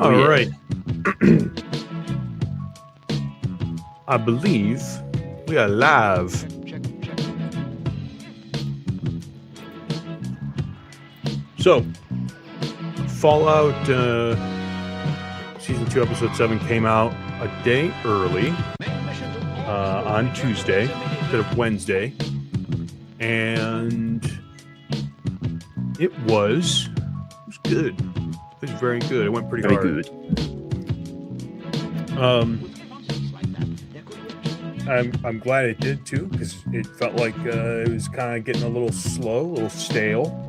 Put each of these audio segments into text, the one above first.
Oh, All yeah. right. I believe we are live. So, Fallout Season 2, Episode 7 came out a day early on Tuesday instead of Wednesday. And it was good. It was very good. It went pretty Very hard. good. I'm glad it did too, because it felt like it was kind of getting a little slow, a little stale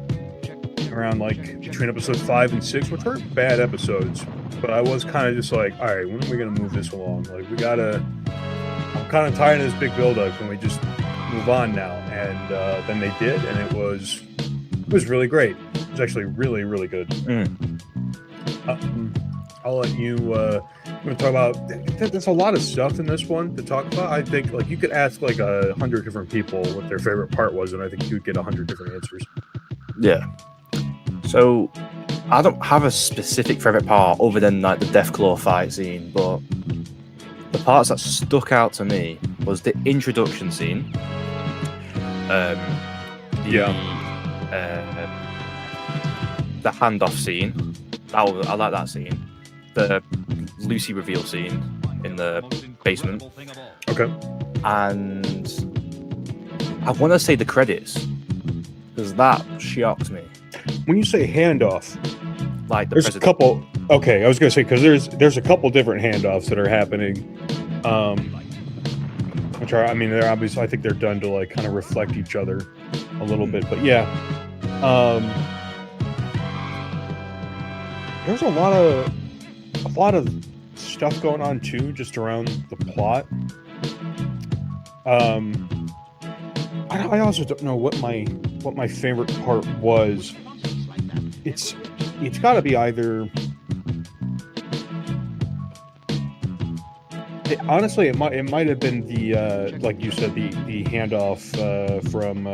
around like between episode 5 and 6, which weren't bad episodes, but I was kind of just like, all right, when are we gonna move this along? Like, I'm kind of tired of this big build-up. Can we just move on now? And then they did, and it was really great. It was actually really, really good. I'll let you. I'm gonna talk about. There's a lot of stuff in this one to talk about. I think like you could ask like 100 different people what their favorite part was, and I think you'd get 100 different answers. Yeah. So, I don't have a specific favorite part other than like the Deathclaw fight scene, but the parts that stuck out to me was the introduction scene. The handoff scene. I like that scene. The Lucy reveal scene in the basement. Okay. And I want to say the credits, because that shocked me. When you say handoff, Like the there's president. a couple. Okay, I was gonna say because there's a couple different handoffs that are happening. Which are, I mean, they're obviously, I think they're done to like kind of reflect each other a little bit, but yeah. There's a lot of stuff going on too, just around the plot. I also don't know what my favorite part was. It's got to be either. Honestly, it might have been the like you said, the handoff from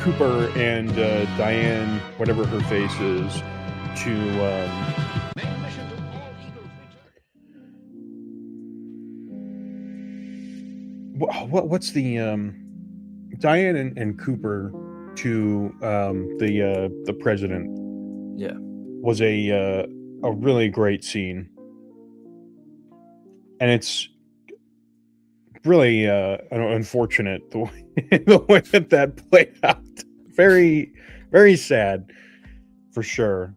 Cooper and Diane, whatever her face is, to what's the Diane and Cooper to the president. Yeah. Was a really great scene, and it's really unfortunate the way that played out. Very, very sad, for sure.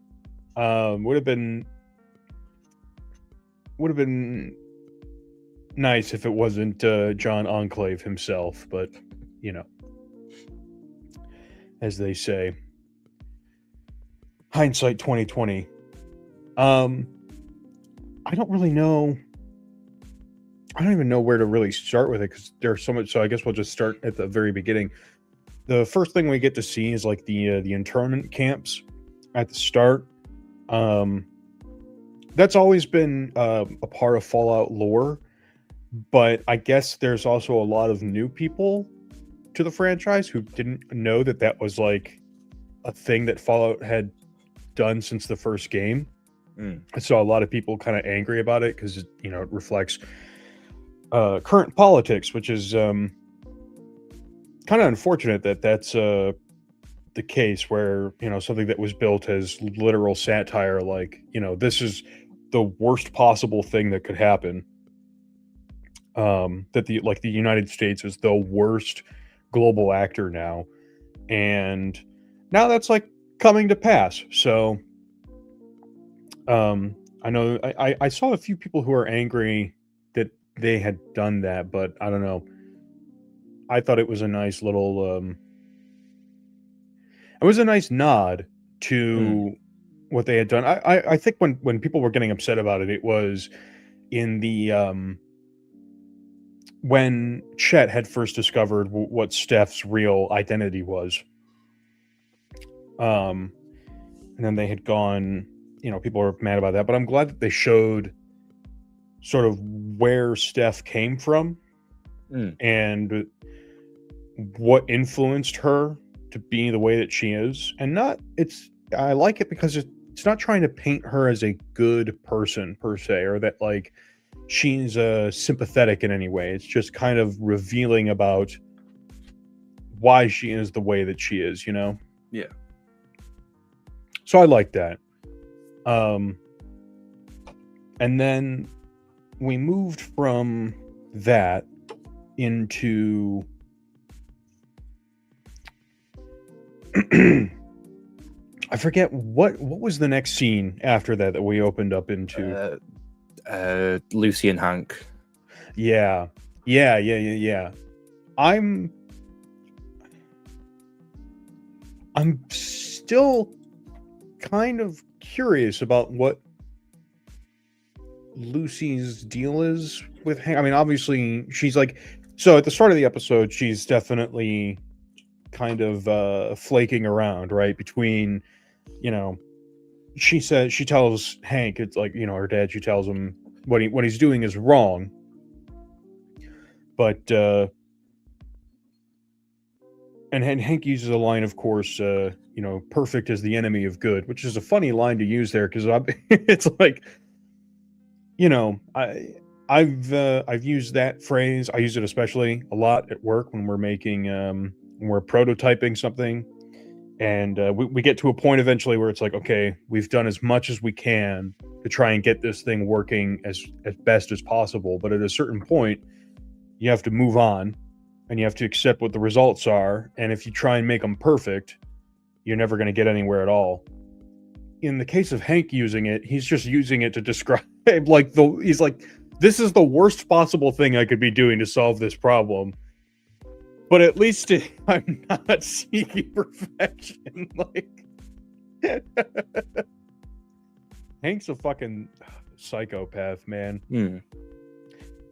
Would have been nice if it wasn't John Enclave himself, but you know, as they say, hindsight 2020. I don't really know. I don't even know where to really start with it because there's so much. So I guess we'll just start at the very beginning. The first thing we get to see is like the internment camps at the start. That's always been a part of Fallout lore, but I guess there's also a lot of new people to the franchise who didn't know that was like a thing that Fallout had done since the first game. I saw a lot of people kind of angry about it because it reflects current politics, which is kind of unfortunate that's the case where something that was built as literal satire, like this is the worst possible thing that could happen. That the United States is the worst global actor now, and now that's like coming to pass. So I know I saw a few people who are angry that they had done that, but I don't know. I thought it was a nice little it was a nice nod to what they had done. I think when people were getting upset about it, it was in the when Chet had first discovered what Steph's real identity was. And then they had gone, people were mad about that, but I'm glad that they showed sort of where Steph came from and what influenced her to be the way that she is. And I like it because it's not trying to paint her as a good person per se, or that like she's sympathetic in any way. It's just kind of revealing about why she is the way that she is, you know? Yeah. So I like that. And then we moved from that into I forget what was the next scene after that we opened up into. Lucy and Hank. Yeah. I'm still kind of curious about what Lucy's deal is with Hank. I mean, obviously, she's like, so at the start of the episode, she's definitely kind of flaking around, right? Between, you know, she tells Hank, it's like, you know, her dad, she tells him what he's doing is wrong. But and Hank uses a line, of course, you know, perfect is the enemy of good, which is a funny line to use there because it's like, you know, I've used that phrase. I use it especially a lot at work when we're making when we're prototyping something, and we get to a point eventually where it's like, okay, we've done as much as we can to try and get this thing working as best as possible, but at a certain point, you have to move on, and you have to accept what the results are. And if you try and make them perfect, you're never going to get anywhere at all. In the case of Hank using it, he's just using it to describe like he's like, this is the worst possible thing I could be doing to solve this problem. But at least I'm not seeking perfection. Like, Hank's a fucking psychopath, man.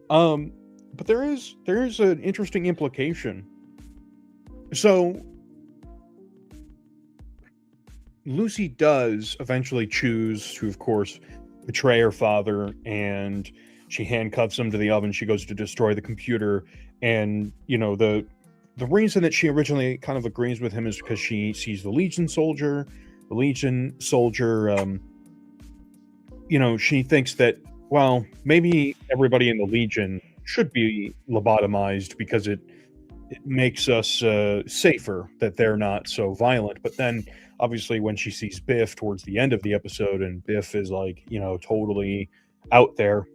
But there is an interesting implication. So Lucy does eventually choose to, of course, betray her father, and she handcuffs him to the oven. She goes to destroy the computer, and you know the reason that she originally kind of agrees with him is because she sees the Legion soldier. The Legion soldier, you know, she thinks that, well, maybe everybody in the Legion should be lobotomized because it makes us safer that they're not so violent. But then obviously when she sees Biff towards the end of the episode, and Biff is like, you know, totally out there,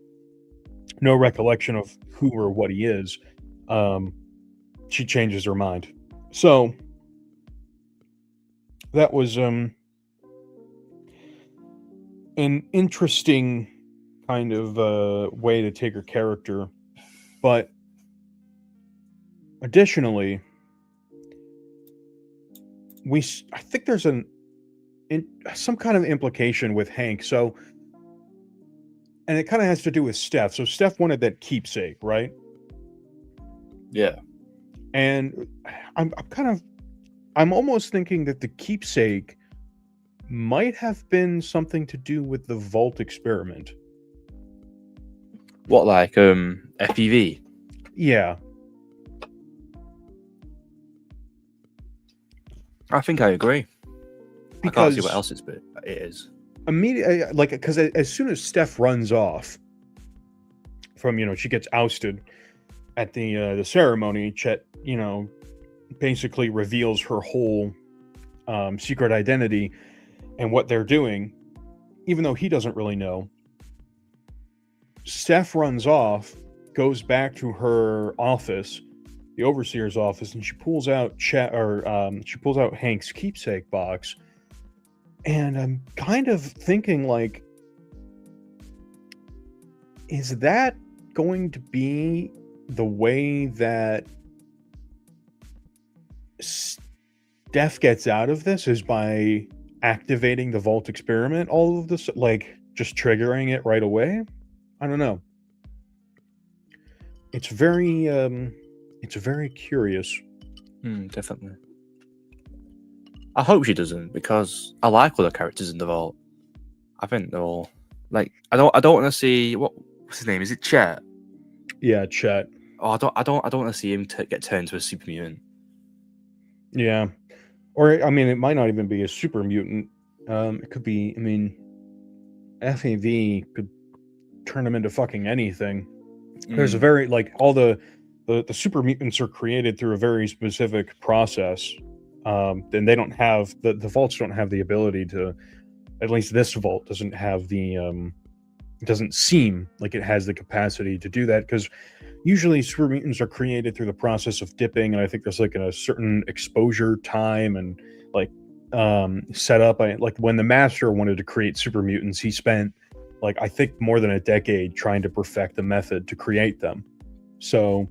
no recollection of who or what he is, she changes her mind. So that was an interesting kind of way to take her character. But additionally, I think there's some kind of implication with Hank. So, and it kind of has to do with Steph. So Steph wanted that keepsake, right? Yeah. And I'm almost thinking that the keepsake might have been something to do with the Vault experiment. What, like FEV? Yeah. I think I agree. Because I can't see what else it is. Immediately, like, because as soon as Steph runs off from, you know, she gets ousted at the ceremony, Chet, you know, basically reveals her whole secret identity and what they're doing, even though he doesn't really know. Steph runs off, goes back to her office, the overseer's office, and she pulls out Hank's keepsake box. And I'm kind of thinking, like, is that going to be the way that Steph gets out of this, is by activating the Vault experiment? All of this, like, just triggering it right away? I don't know. It's very curious. Definitely. I hope she doesn't, because I like all the characters in the Vault. I think they're all like, I don't want to see what's his name? Is it Chet? Yeah, Chet. Oh, I don't want to see him get turned into a super mutant. Yeah, or I mean, it might not even be a super mutant. It could be. I mean, FAV could turn them into fucking anything. There's a very like all the super mutants are created through a very specific process. And they don't have the vaults don't have the ability to. At least this vault doesn't have the. It doesn't seem like it has the capacity to do that because usually super mutants are created through the process of dipping, and I think there's like a certain exposure time and like set up. Like when the master wanted to create super mutants, he spent like I think more than a decade trying to perfect the method to create them. So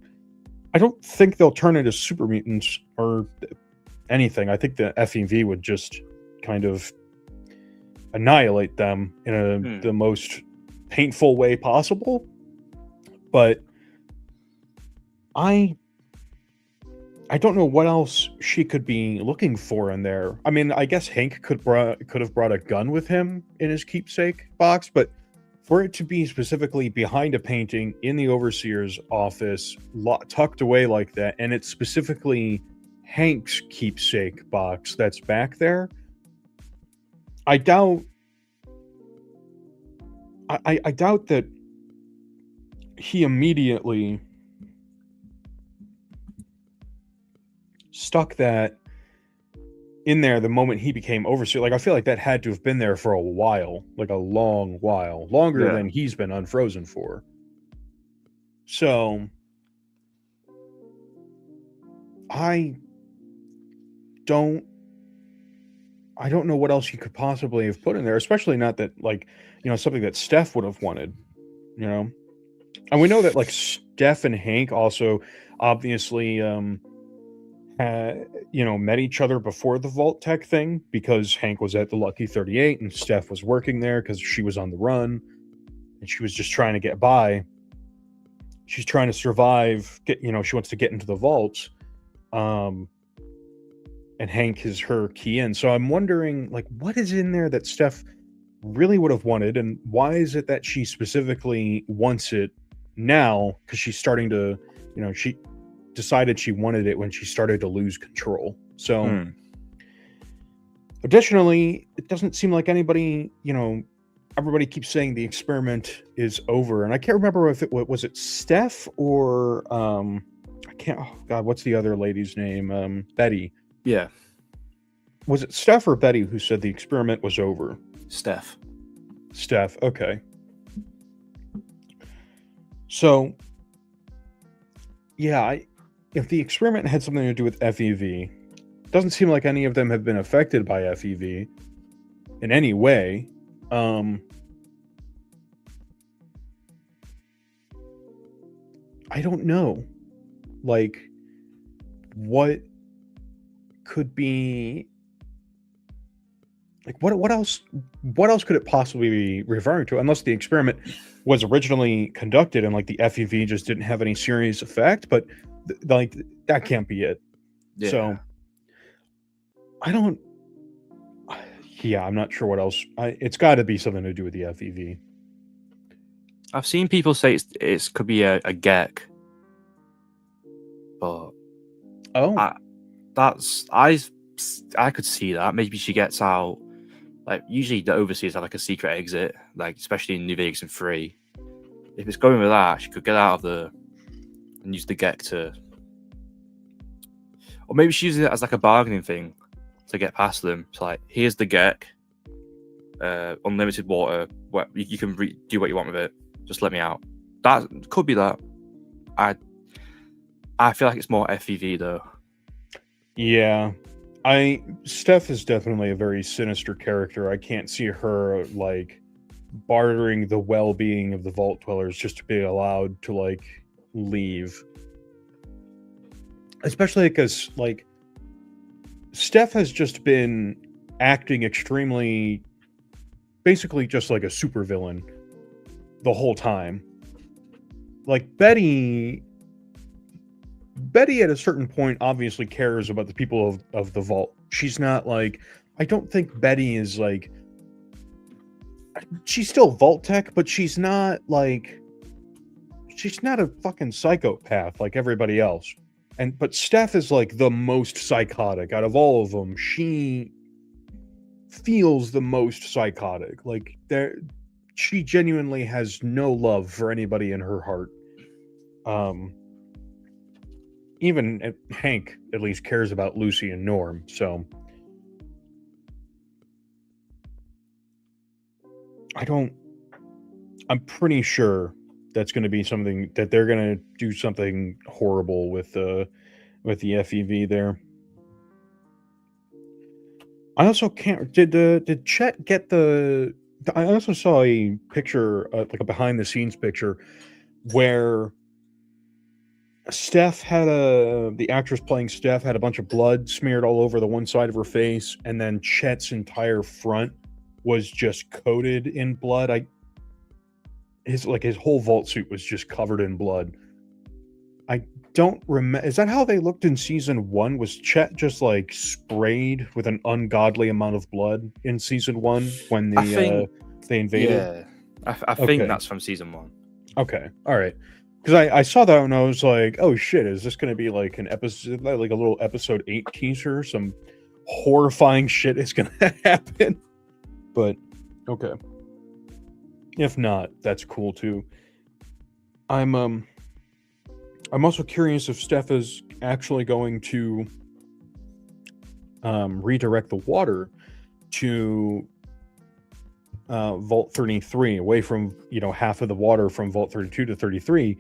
I don't think they'll turn into super mutants or anything. I think the FEV would just kind of annihilate them in the most painful way possible. But I don't know what else she could be looking for in there. I mean, I guess Hank could have brought a gun with him in his keepsake box, but for it to be specifically behind a painting in the overseer's office, tucked away like that, and it's specifically Hank's keepsake box that's back there, I doubt that he immediately stuck that in there the moment he became overseer. Like, I feel like that had to have been there for a while, like a long while, longer than he's been unfrozen for. So I don't know what else you could possibly have put in there, especially not that, like, you know, something that Steph would have wanted, you know. And we know that like Steph and Hank also obviously you know, met each other before the Vault Tech thing, because Hank was at the Lucky 38 and Steph was working there because she was on the run and she was just trying to get by. She's trying to survive, you know, she wants to get into the vaults. And Hank is her key in. So I'm wondering, like, what is in there that Steph really would have wanted, and why is it that she specifically wants it now? Because she's starting to, you know, she decided she wanted it when she started to lose control. So additionally, it doesn't seem like anybody, you know, everybody keeps saying the experiment is over, and I can't remember if it was it Steph or I can't, oh god, what's the other lady's name? Betty. Yeah. Was it Steph or Betty who said the experiment was over? Steph. Okay. So yeah, if the experiment had something to do with FEV, it doesn't seem like any of them have been affected by FEV in any way. I don't know. Like, what could be, like, what else could it possibly be referring to, unless the experiment was originally conducted and like the FEV just didn't have any serious effect? But like, that can't be it. Yeah. So I'm not sure what else. It's got to be something to do with the FEV. I've seen people say it could be a Gek, but I could see that. Maybe she gets out. Like, usually the overseers have like a secret exit, like especially in New Vegas and 3. If it's going with that, she could get out of and use the Gek to, or maybe she uses it as like a bargaining thing to get past them. It's like, here's the Gek, unlimited water. You can do what you want with it. Just let me out. That could be that. I feel like it's more FEV though. Yeah. Steph is definitely a very sinister character. I can't see her like bartering the well-being of the Vault Dwellers just to be allowed to like leave. Especially because like Steph has just been acting extremely, basically just like a supervillain the whole time. Like Betty at a certain point obviously cares about the people of the vault. She's not like, I don't think Betty is like, she's still Vault Tech, but she's not like, she's not a fucking psychopath like everybody else. But Steph is like the most psychotic out of all of them. She feels the most psychotic. Like she genuinely has no love for anybody in her heart. Even Hank at least cares about Lucy and Norm. So I'm pretty sure that's going to be something that they're going to do something horrible with the FEV there. I also can't. Did Chet get the? I also saw a picture, like a behind the scenes picture, where Steph had the actress playing Steph had a bunch of blood smeared all over the one side of her face, and then Chet's entire front was just coated in blood. His whole vault suit was just covered in blood. I don't remember. Is that how they looked in season 1? Was Chet just like sprayed with an ungodly amount of blood in season 1 when they invaded? Yeah, I think that's from season 1. Okay, all right. Because I saw that and I was like, oh shit, is this going to be like an episode, like a little episode 8 teaser? Some horrifying shit is going to happen. But okay. If not, that's cool too. I'm also curious if Steph is actually going to redirect the water to Vault 33, away from, half of the water from Vault 32 to 33.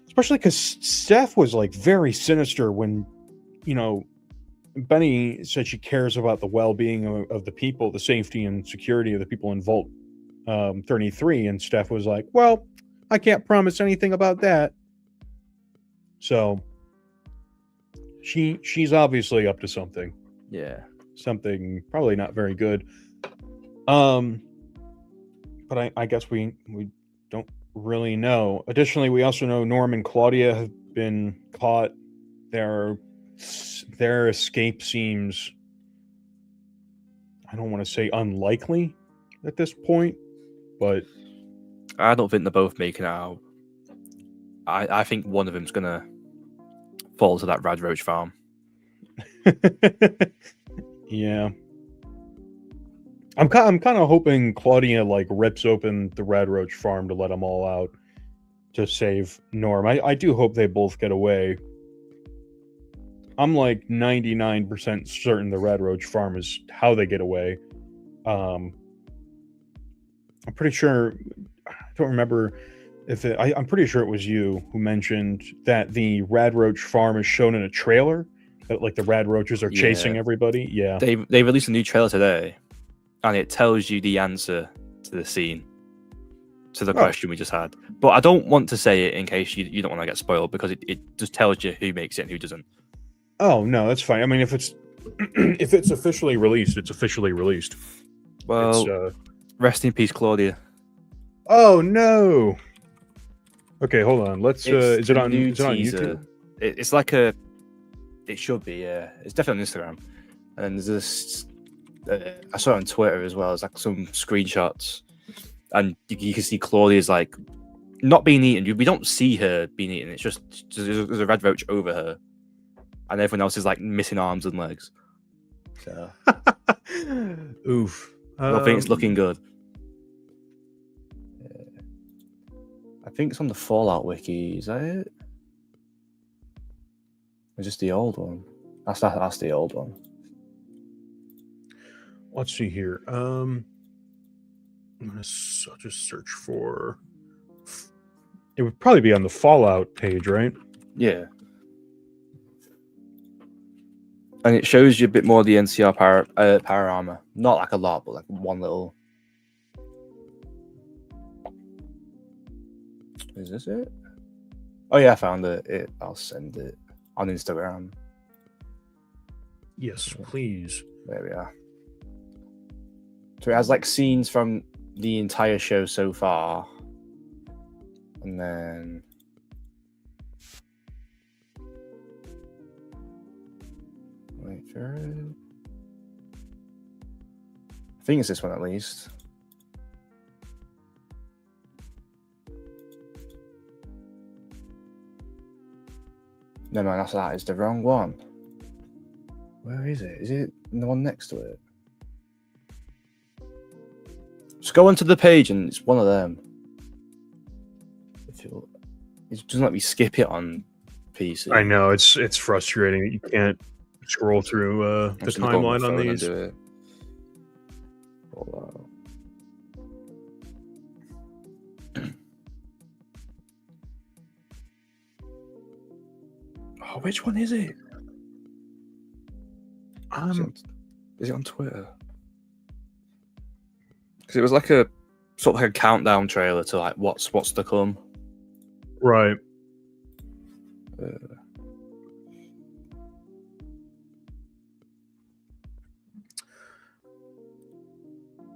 Especially because Steph was like very sinister when, Benny said she cares about the well-being of the people, the safety and security of the people in Vault 33, and Steph was like, well, I can't promise anything about that. So she's obviously up to something. Yeah. Something probably not very good. But I guess we don't really know. Additionally, we also know Norm and Claudia have been caught. Their escape seems, I don't want to say unlikely at this point, but I don't think they're both making it out. I think one of them's gonna fall to that Rad Roach farm. Yeah. I'm kind of hoping Claudia like rips open the Rad Roach farm to let them all out to save Norm. I do hope they both get away. I'm like 99% certain the Rad Roach farm is how they get away. I'm pretty sure. I don't remember if I'm pretty sure it was you who mentioned that the Rad Roach farm is shown in a trailer. That like the Rad Roaches are chasing everybody. Yeah, they released a new trailer today, and it tells you the answer to the scene, to the question we just had. But I don't want to say it in case you don't want to get spoiled, because it just tells you who makes it and who doesn't. Oh no, that's fine. I mean, if it's officially released, it's officially released. Well, rest in peace, Claudia. Oh no. Okay, hold on. Let's. Is it on YouTube? It's like a. It should be. Yeah, it's definitely on Instagram. And there's this. I saw it on Twitter as well. It's like some screenshots, and you can see Claudia's like not being eaten. We don't see her being eaten. It's just there's a Red Roach over her, and everyone else is like missing arms and legs. So, oof. I don't think it's looking good. I think it's on the Fallout wiki. Is that it? Or just the old one? That's the old one. Let's see here. I'm gonna just search for. It would probably be on the Fallout page, right? Yeah. And it shows you a bit more of the NCR power armor. Not like a lot, but like one little. Is this it? Oh yeah, I found it. I'll send it on Instagram. Yes, please. There we are. So it has like scenes from the entire show so far. And then wait for it. I think it's this one at least. No, man, that is the wrong one. Where is it? Is it the one next to it? go onto the page and it's one of them. It doesn't let me skip it on PC. I know it's frustrating that you can't scroll through the timeline on these. Do it. Oh, which one is it? Is it on Twitter? Because it was like a sort of like a countdown trailer to like what's to come. Right. Let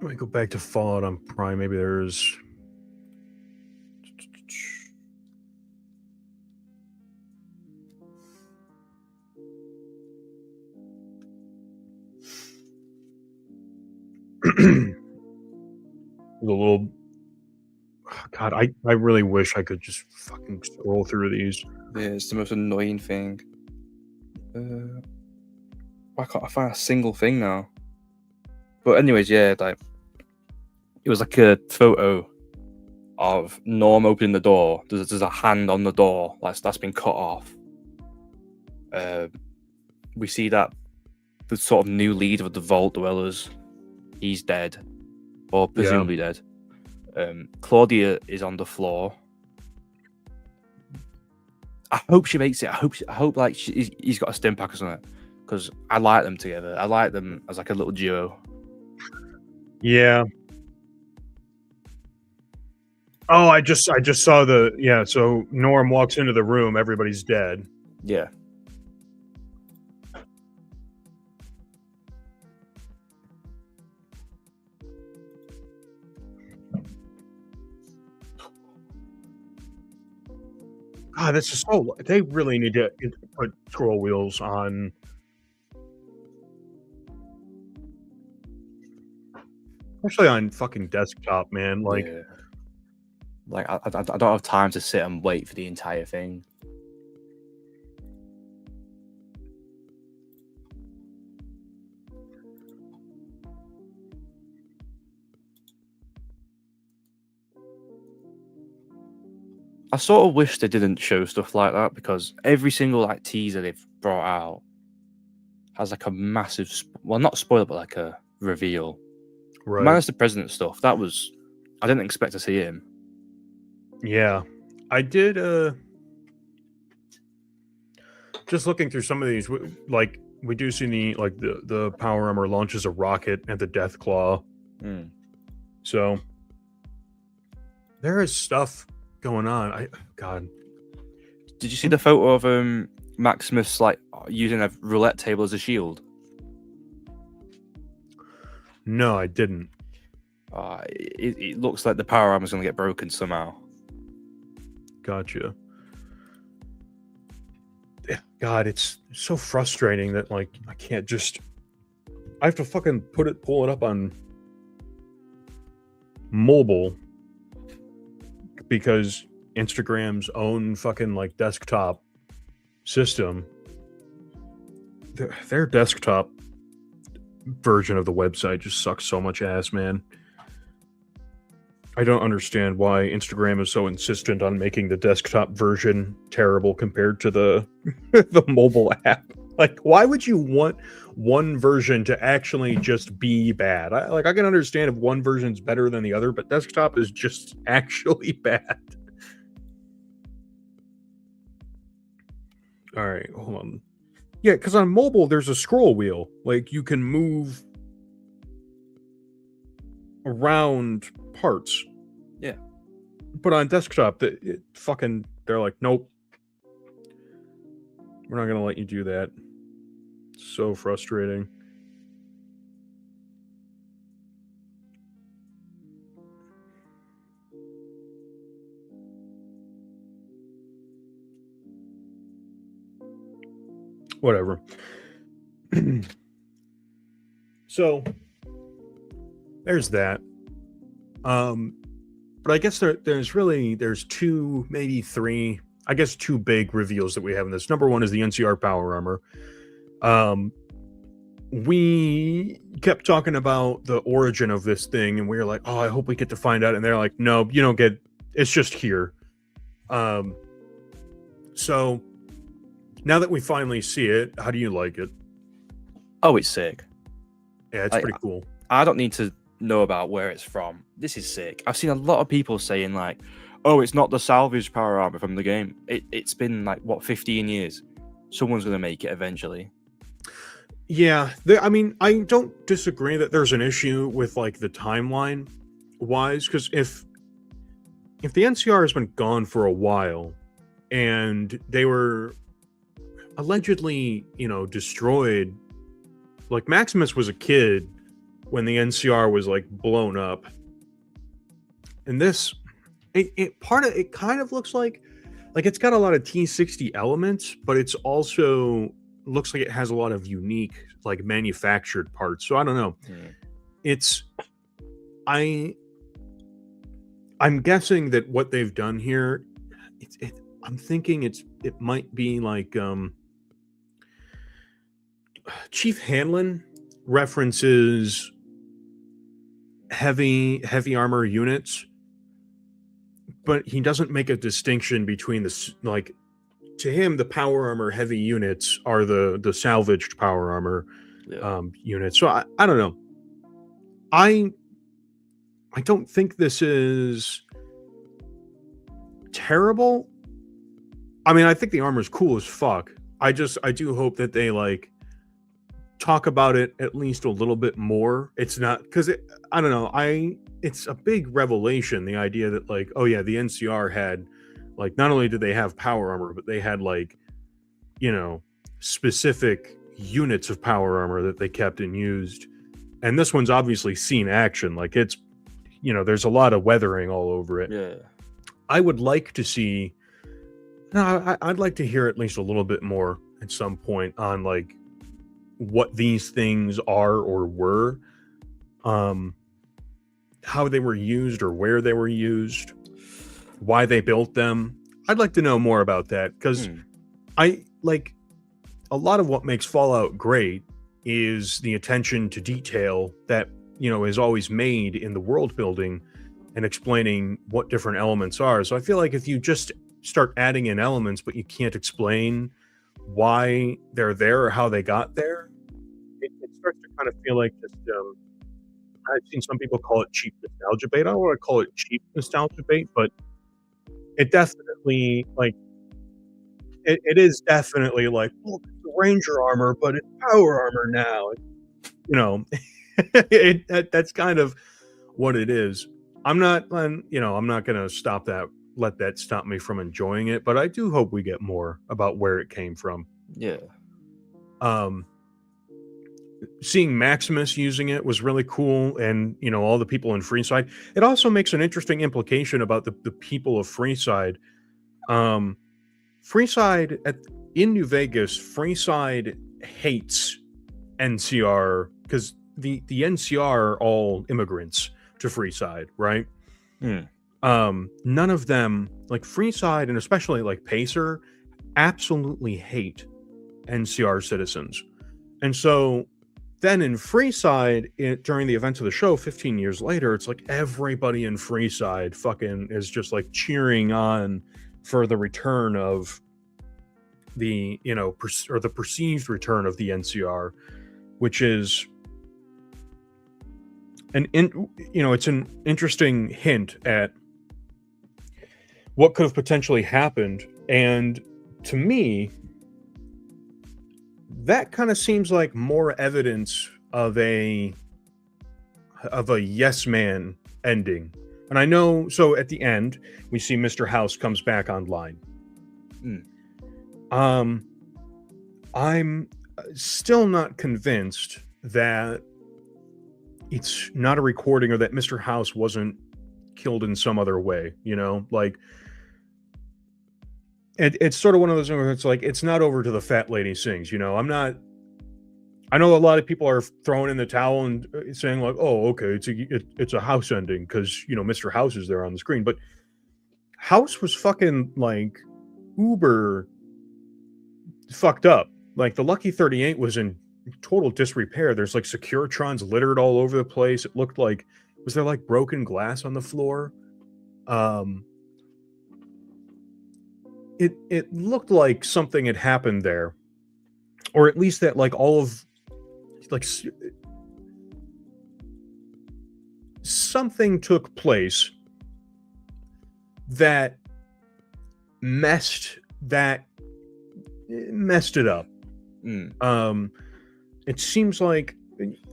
me go back to Fallout on Prime. Maybe there's. The little. God, I really wish I could just fucking scroll through these. Yeah, it's the most annoying thing. Why can't I find a single thing now? But anyways, yeah, like it was like a photo of Norm opening the door. There's a hand on the door, like that's been cut off. We see that the sort of new leader of the Vault Dwellers, he's dead, or presumably dead. Claudia is on the floor. I hope she makes it. I hope like he's got a stim pack or something, because I like them together. I like them as like a little duo. Yeah. Oh, I just saw the so Norm walks into the room, everybody's dead. Yeah. God, this is so. They really need to put scroll wheels on. Especially on fucking desktop, man. Like, yeah. Like I don't have time to sit and wait for the entire thing. I sort of wish they didn't show stuff like that, because every single like teaser they've brought out has like a massive, well, not spoiler, but like a reveal. right. Minus the president stuff, I didn't expect to see him. Yeah, I did. Just looking through some of these, like we do see the power armor launches a rocket at the Death Claw. So there is stuff going on. God. Did you see the photo of Maximus like using a roulette table as a shield? No, I didn't. It looks like the power armor is going to get broken somehow. Gotcha. Yeah, God, it's so frustrating that like I can't just. I have to fucking pull it up on mobile because Instagram's own fucking like desktop system, their desktop version of the website just sucks so much ass, man. I don't understand why Instagram is so insistent on making the desktop version terrible compared to the the mobile app. Like, why would you want one version to actually just be bad? I can understand if one version's better than the other, but desktop is just actually bad. All right, hold on. Yeah, because on mobile, there's a scroll wheel. Like, you can move around parts. Yeah. But on desktop, they're like, nope. We're not going to let you do that. So frustrating. Whatever. So there's that. But I guess there's two, maybe three, I guess two big reveals that we have in this. Number one is the NCR power armor. we kept talking about the origin of this thing, and we were like, oh, I hope we get to find out. And they're like, no, you don't get, it's just here. So now that we finally see it, how do you like it? Oh, it's sick. Yeah, it's pretty cool. I don't need to know about where it's from. This is sick. I've seen a lot of people saying like, oh, it's not the salvage power armor from the game. It's been like, what, 15 years? Someone's going to make it eventually. Yeah, I mean, I don't disagree that there's an issue with like the timeline wise, because if the NCR has been gone for a while and they were allegedly, destroyed, like Maximus was a kid when the NCR was like blown up, and this it kind of looks like it's got a lot of T60 elements, but it's also looks like it has a lot of unique like manufactured parts. So I don't know. It's I'm guessing that what they've done here, I'm thinking it might be like Chief Hanlon references heavy armor units, but he doesn't make a distinction between the, like, to him the power armor heavy units are the salvaged power armor units. So I don't know. I don't think this is terrible. I mean, I think the armor is cool as fuck. I do hope that they like talk about it at least a little bit more. It's not because I don't know. It's a big revelation, the idea that like, oh yeah, the NCR had like, not only did they have power armor, but they had like, specific units of power armor that they kept and used. And this one's obviously seen action. Like it's, there's a lot of weathering all over it. Yeah. I would like to see, I'd like to hear at least a little bit more at some point on like what these things are or were, how they were used or where they were used, why they built them. I'd like to know more about that, because I like a lot of what makes Fallout great is the attention to detail that is always made in the world building and explaining what different elements are. So I feel like if you just start adding in elements but you can't explain why they're there or how they got there, it starts to kind of feel like just I've seen some people call it cheap nostalgia bait. I don't want to call it cheap nostalgia bait, but it definitely like it is definitely like, look, it's the Ranger armor, but it's power armor now. That's kind of what it is. I'm not gonna let that stop me from enjoying it, but I do hope we get more about where it came from. Yeah. Seeing Maximus using it was really cool, and all the people in Freeside. It also makes an interesting implication about the people of Freeside. Freeside in New Vegas, Freeside hates NCR because the NCR are all immigrants to Freeside, right? None of them, like Freeside and especially like Pacer, absolutely hate NCR citizens. And so then in Freeside, during the events of the show 15 years later, it's like everybody in Freeside fucking is just like cheering on for the return of the, or the perceived return of the NCR, which is it's an interesting hint at what could have potentially happened. And to me, that kind of seems like more evidence of a yes man ending. And I know, so at the end, we see Mr. House comes back online. I'm still not convinced that it's not a recording or that Mr. House wasn't killed in some other way, like it's sort of one of those where it's like, it's not over to the fat lady sings, I know a lot of people are throwing in the towel and saying like, oh, okay, it's a House ending because, Mr. House is there on the screen, but House was fucking like uber fucked up. Like the Lucky 38 was in total disrepair. There's like Securitrons littered all over the place. It looked like, was there like broken glass on the floor? It looked like something had happened there, or at least that like all of like something took place that messed it up. It seems like,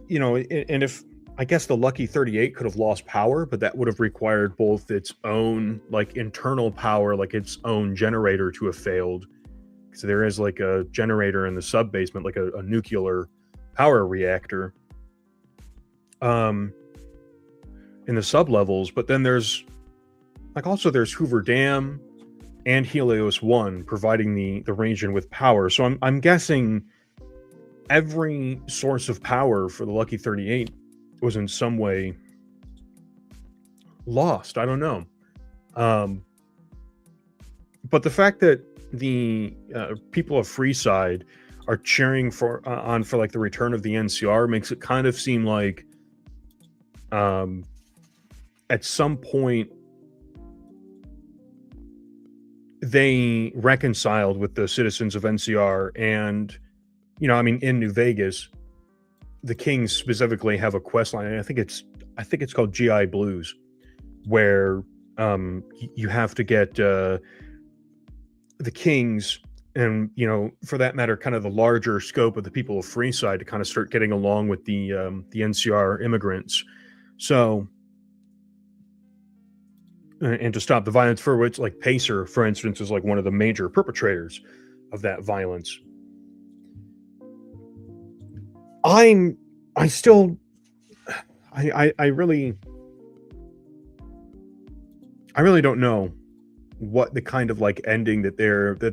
you know, and if I guess the Lucky 38 could have lost power, but that would have required both its own like internal power, like its own generator to have failed. So there is like a generator in the sub basement, like a nuclear power reactor in the sub levels. But then there's like also there's Hoover Dam and Helios 1 providing the region with power. So I'm guessing every source of power for the Lucky 38 was in some way lost. I don't know. But the fact that the people of Freeside are cheering for like the return of the NCR makes it kind of seem like at some point they reconciled with the citizens of NCR. And, you know, I mean, in New Vegas, the Kings specifically have a quest line, and I think it's called GI Blues, where you have to get the Kings, and, you know, for that matter, kind of the larger scope of the people of Freeside to kind of start getting along with the NCR immigrants. So, and to stop the violence, for which, like, Pacer, for instance, is like one of the major perpetrators of that violence. I really don't know what the kind of like ending that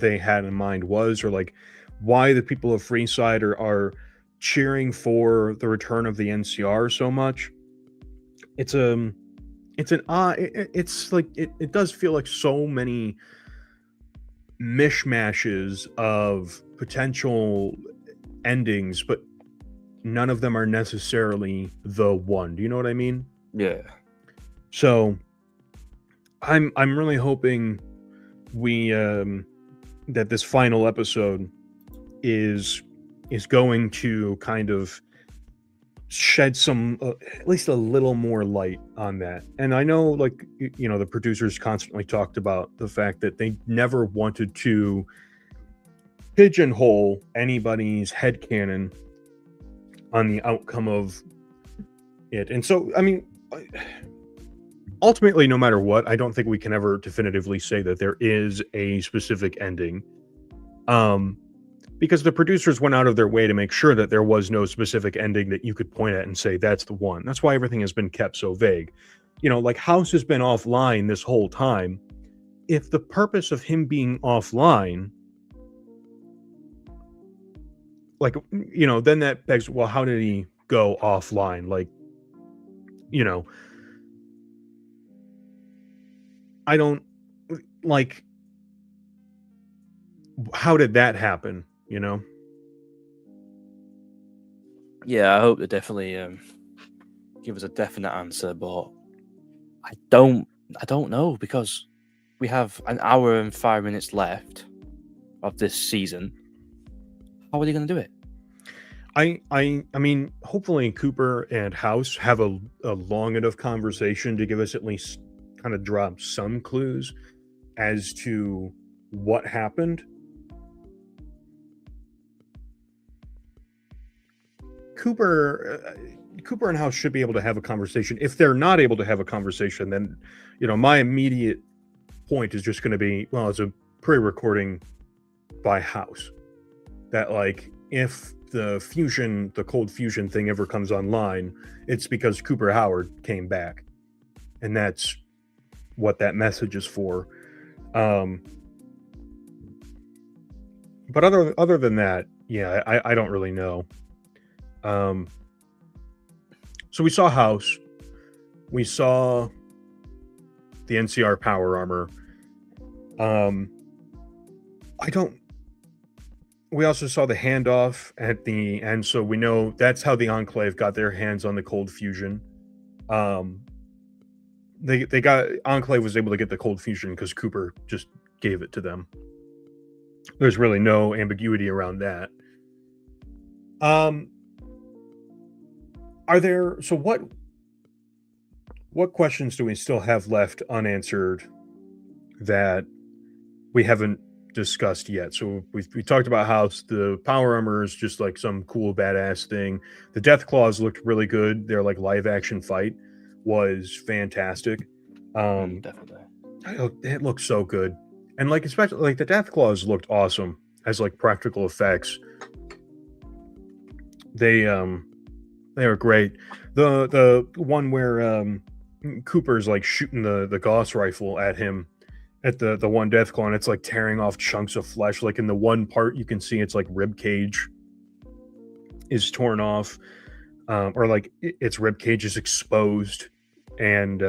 they had in mind was, or like why the people of Freeside are cheering for the return of the NCR so much. It's like it does feel like so many mishmashes of potential endings, but none of them are necessarily the one. Do you know what I mean? Yeah. So I'm really hoping we that this final episode is going to kind of shed some at least a little more light on that. And I know, like, you know, the producers constantly talked about the fact that they never wanted to pigeonhole anybody's headcanon on the outcome of it. And so, I mean, ultimately, no matter what, I don't think we can ever definitively say that there is a specific ending. Because the producers went out of their way to make sure that there was no specific ending that you could point at and say, that's the one. That's why everything has been kept so vague. You know, like House has been offline this whole time. If the purpose of him being offline, like, you know, then that begs, well, how did he go offline? Like, you know, I don't, like, how did that happen, you know? Yeah, I hope they definitely give us a definite answer, but I don't know, because we have an hour and 5 minutes left of this season. How are they going to do it? I mean, hopefully Cooper and House have a long enough conversation to give us at least kind of drop some clues as to what happened. Cooper and House should be able to have a conversation. If they're not able to have a conversation, then, you know, my immediate point is just going to be, well, it's a pre-recording by House that, like, if the cold fusion thing ever comes online, it's because Cooper Howard came back, and that's what that message is for. But other than that, yeah, I don't really know. So we saw House, we saw the NCR power armor. we also saw the handoff at the end, so we know that's how the Enclave got their hands on the cold fusion. Um, they got Enclave was able to get the cold fusion because Cooper just gave it to them. There's really no ambiguity around that. Are there so what questions do we still have left unanswered that we haven't discussed yet? So we talked about how the power armor is just like some cool badass thing. The death claws looked really good. Their like live action fight was fantastic. Definitely. It looked so good, and like especially like the death claws looked awesome as like practical effects. They were great. The one where Cooper's like shooting the Gauss rifle at him at the one death claw, and it's like tearing off chunks of flesh. Like in the one part, you can see it's like rib cage is torn off, or like its rib cage is exposed, and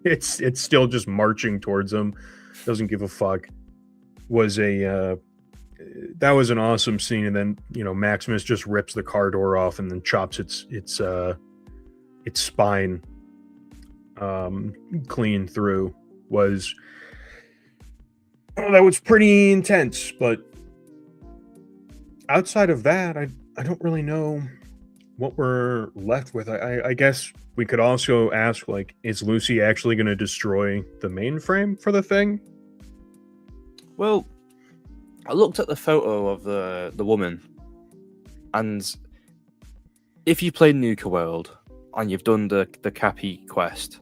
it's still just marching towards him. Doesn't give a fuck. Was a that was an awesome scene, and then Maximus just rips the car door off and then chops its spine clean through. That was pretty intense, but outside of that, I don't really know what we're left with. I guess we could also ask, like, is Lucy actually going to destroy the mainframe for the thing? Well, I looked at the photo of the woman, and if you played Nuka World and you've done the Cappy quest,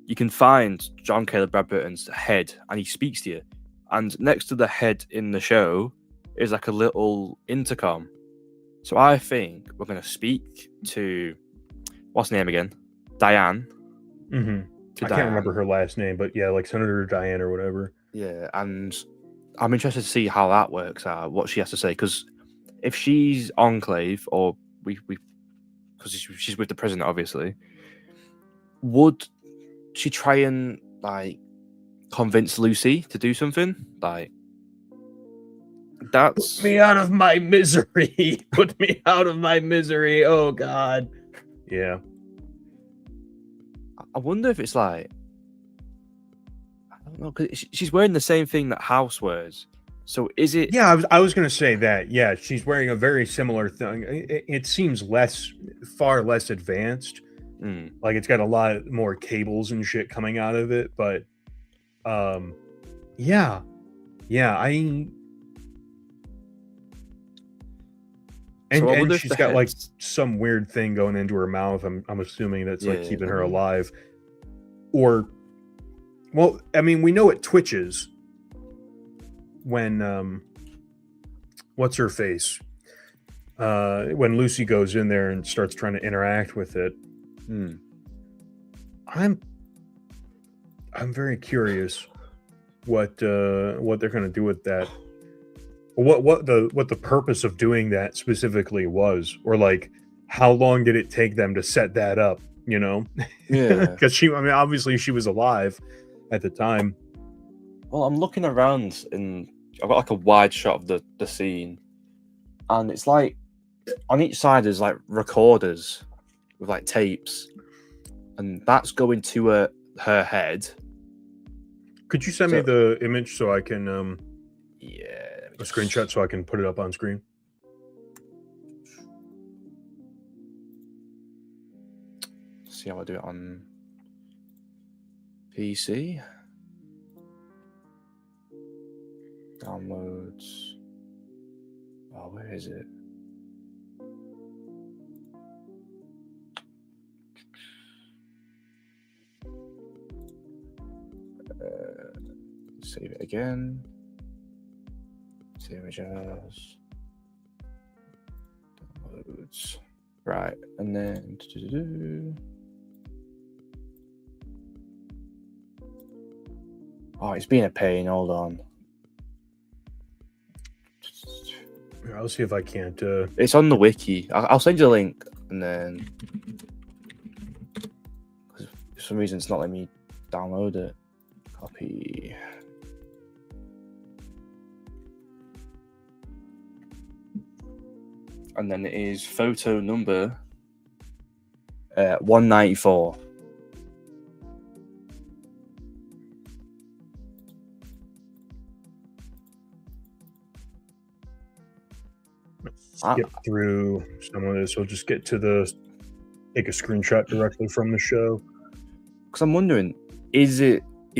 you can find John Caleb Bradburton's head, and he speaks to you. And next to the head in the show is like a little intercom. So I think we're going to speak to, what's her name again? Diane. Mm-hmm. I can't remember her last name, but yeah, like Senator Diane or whatever. Yeah, and I'm interested to see how that works out, what she has to say, because if she's Enclave, or because she's with the president, obviously, would she try and like convince Lucy to do something? Like, that's put me out of my misery. Put me out of my misery. Oh God. Yeah. I wonder if it's like, I don't know, because she's wearing the same thing that House wears. So is it? Yeah, I was going to say that. Yeah, she's wearing a very similar thing. It seems far less advanced. Like it's got a lot more cables and shit coming out of it, but yeah, and she's got like some weird thing going into her mouth. I'm assuming that's like keeping her alive. Or, well, I mean, we know it twitches when what's her face? When Lucy goes in there and starts trying to interact with it. I'm very curious what they're going to do with that. What the purpose of doing that specifically was, or like how long did it take them to set that up? Yeah, because obviously she was alive at the time. Well, I'm looking around and I've got like a wide shot of the scene, and it's like on each side there's like recorders with like tapes, and that's going to her head. Could you send me the image so I can a screenshot so I can put it up on screen? See how I do it on PC. Downloads. Oh, where is it? Save it again. Save images. Downloads. Right, and then oh, it's been a pain. Hold on. I'll see if I can't. It's on the wiki. I'll send you the link, and then for some reason it's not letting me download it. Copy. And then it is photo number 194. Skip through some of this. We'll just get to take a screenshot directly from the show. Because I'm wondering, is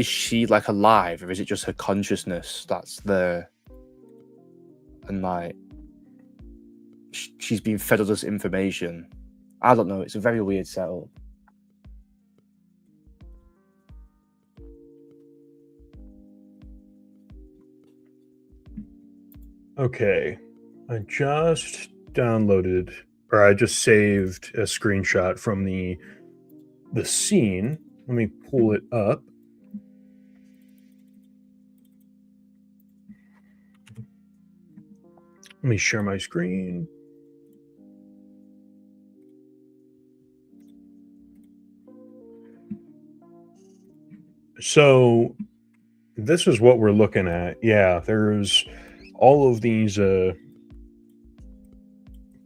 she like alive, or is it just her consciousness that's there? And like, she's been fed all this information. I don't know. It's a very weird setup. Okay. I just downloaded, or I just saved a screenshot from the scene. Let me pull it up. Let me share my screen. So this is what we're looking at. Yeah, there's all of these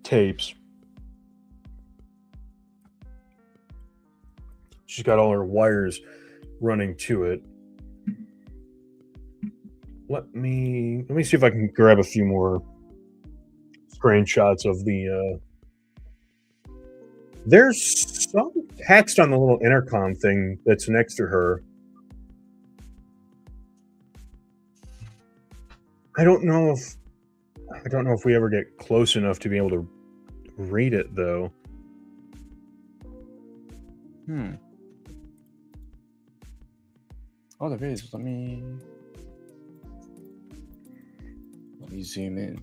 tapes. She's got all her wires running to it. Let me see if I can grab a few more screenshots of the there's some text on the little intercom thing that's next to her. I don't know if we ever get close enough to be able to read it though. Oh, there is. Let me zoom in.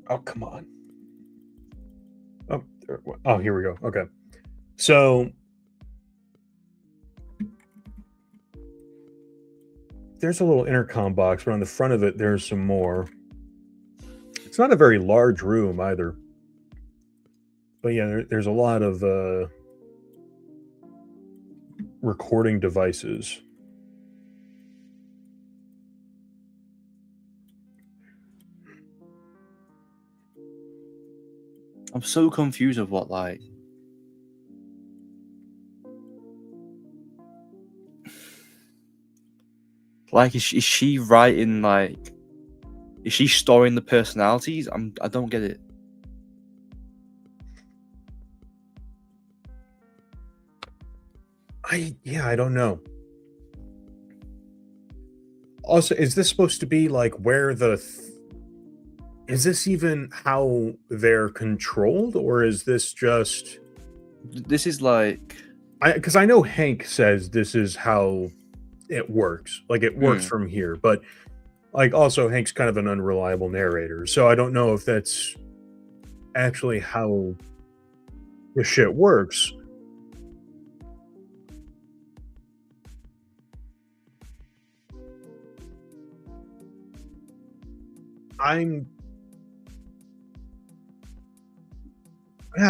Oh, come on. Oh, here we go. Okay. So there's a little intercom box, but on the front of it, there's some more. It's not a very large room either. But yeah, there's a lot of recording devices. I'm so confused with what, like, is she writing, like, is she storing the personalities? I don't get it. I don't know. Also, is this supposed to be like where is this even how they're controlled, or is this just? This is like, Because I know Hank says this is how it works. Like it works from here, but like also Hank's kind of an unreliable narrator, so I don't know if that's actually how the shit works. I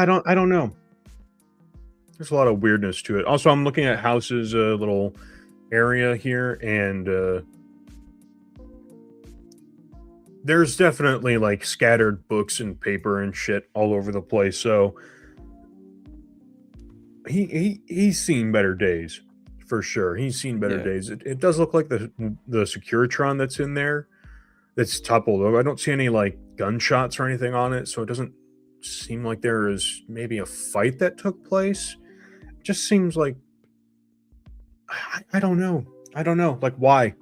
don't know. There's a lot of weirdness to it. Also, I'm looking at House's little area here, and there's definitely like scattered books and paper and shit all over the place. So he's seen better days for sure. He's seen better days. It does look like the Securitron that's in there that's toppled over. I don't see any like gunshots or anything on it, so it doesn't seem like there is maybe a fight that took place. It just seems like I don't know. I don't know. Like why?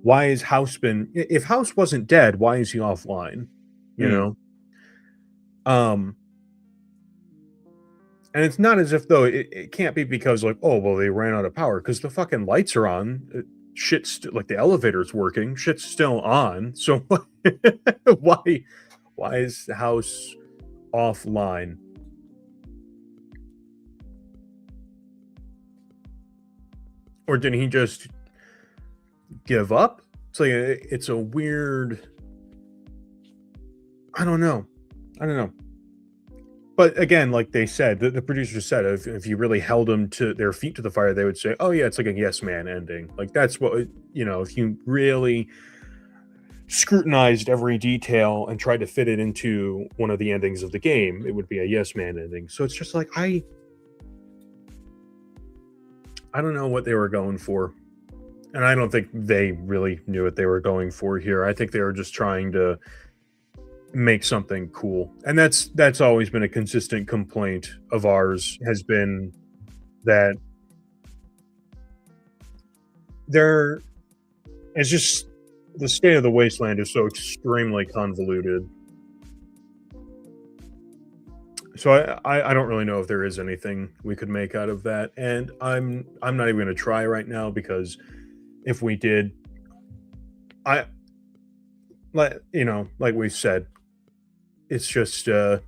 Why is House been if House wasn't dead, why is he offline? You know? And it's not as if though it can't be because like, oh well, they ran out of power because the fucking lights are on. Shit's like the elevator's working. Shit's still on. So why is the House offline? Or did he just give up? it's a weird. I don't know. I don't know. But again, like they said, the producers said, if you really held them to their feet to the fire, they would say, "Oh yeah, it's like a yes man ending." Like that's what if you really scrutinized every detail and tried to fit it into one of the endings of the game, it would be a yes man ending. So it's just like I don't know what they were going for. And I don't think they really knew what they were going for here. I think they were just trying to make something cool. And that's always been a consistent complaint of ours, has been that there is just the state of the wasteland is so extremely convoluted. So I don't really know if there is anything we could make out of that. And I'm not even going to try right now, because if we did, I like we said, it's just it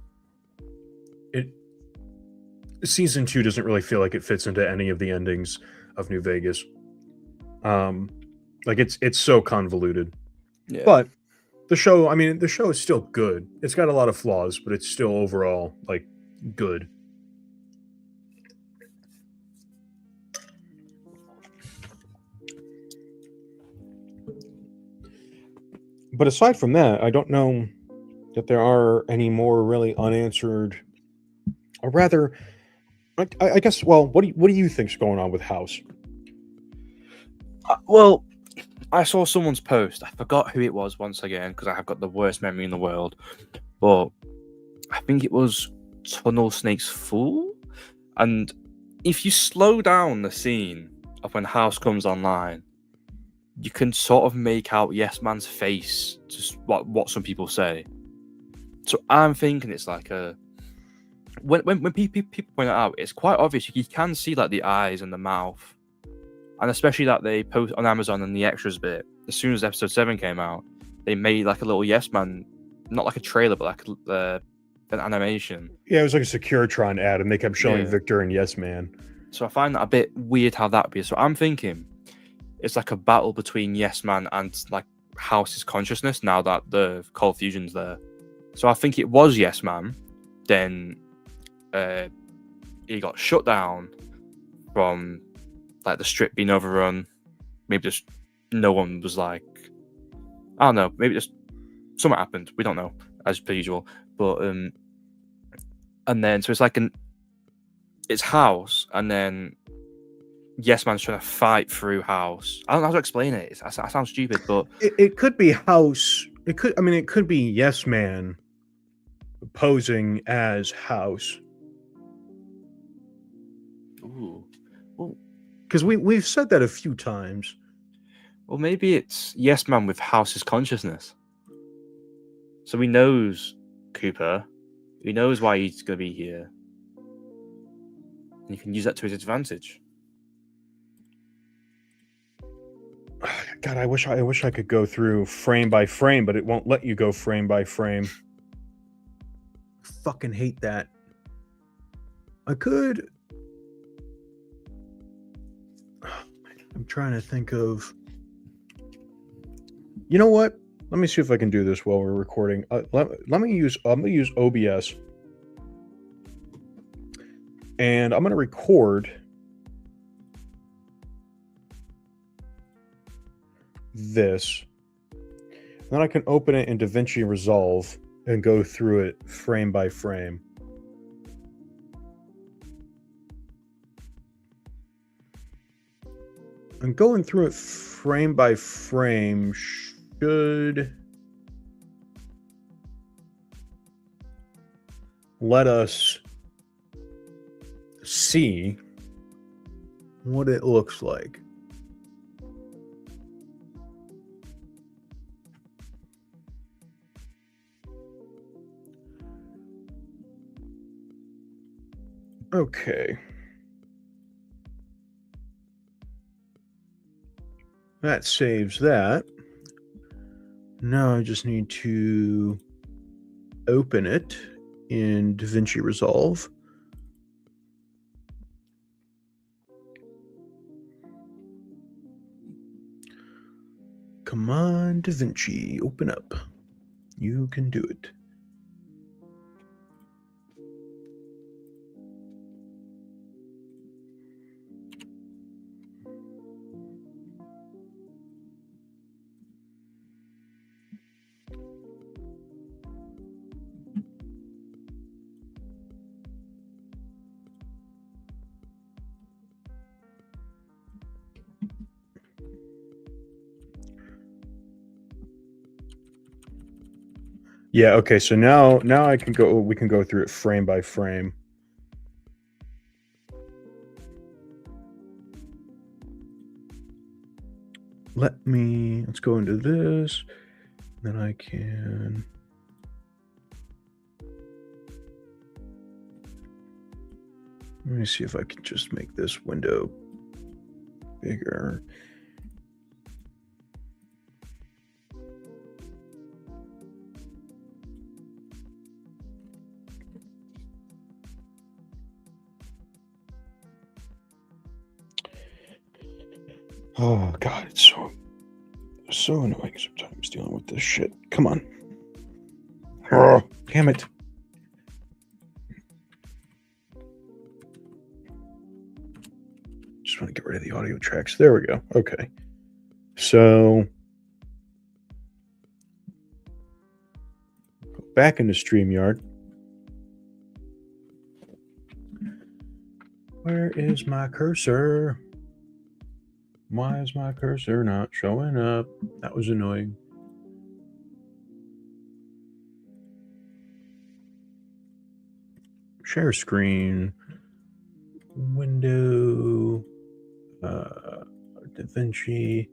season 2 doesn't really feel like it fits into any of the endings of New Vegas. Like it's so convoluted. Yeah. But the show is still good. It's got a lot of flaws, but it's still overall like good. But aside from that, I don't know that there are any more really unanswered, or rather, I guess. Well, what do you think's going on with House? Well, I saw someone's post. I forgot who it was once again, because I have got the worst memory in the world. But I think it was Tunnel Snake's Fool. And if you slow down the scene of when House comes online, you can sort of make out Yes Man's face, just what some people say. So I'm thinking it's like a when people point it out, it's quite obvious. You can see like the eyes and the mouth, and especially that they post on Amazon and the extras bit. As soon as episode 7 came out, they made like a little Yes Man, not like a trailer, but like an animation. Yeah, it was like a Securitron ad, and they kept showing Yeah. Victor and Yes Man. So I find that a bit weird how that would be. So I'm thinking it's like a battle between Yes Man and like House's consciousness now that the cold fusion's there. So I think it was Yes Man. Then he got shut down from like the strip being overrun. Maybe just no one was like, I don't know. Maybe just something happened. We don't know, as per usual. But and then so it's like it's House, and then Yes Man's trying to fight through House. I don't know how to explain it. I sound stupid, but It could be House. It could be Yes Man posing as House. ooh, well, Because we've said that a few times. well, maybe it's Yes Man with House's consciousness. So he knows Cooper. He knows why he's going to be here. And he can use that to his advantage. God, I wish I could go through frame by frame, but it won't let you go frame by frame. Fucking hate that. I could. I'm trying to think of. You know what? Let me see if I can do this while we're recording. Let me use. I'm gonna use OBS, and I'm gonna record this. Then I can open it in DaVinci Resolve and go through it frame by frame. And going through it frame by frame should let us see what it looks like. Okay. That saves that. Now I just need to open it in DaVinci Resolve. Come on, Da Vinci, open up. You can do it. Yeah, okay, so now I can go we can go through it frame by frame. Let's go into this. Then I can let me see if I can just make this window bigger. Oh god, it's so annoying sometimes dealing with this shit. Come on. Oh, damn it. Just want to get rid of the audio tracks. There we go. Okay. So go back into StreamYard. Where is my cursor? Why is my cursor not showing up? That was annoying. Share screen. Window. Da Vinci.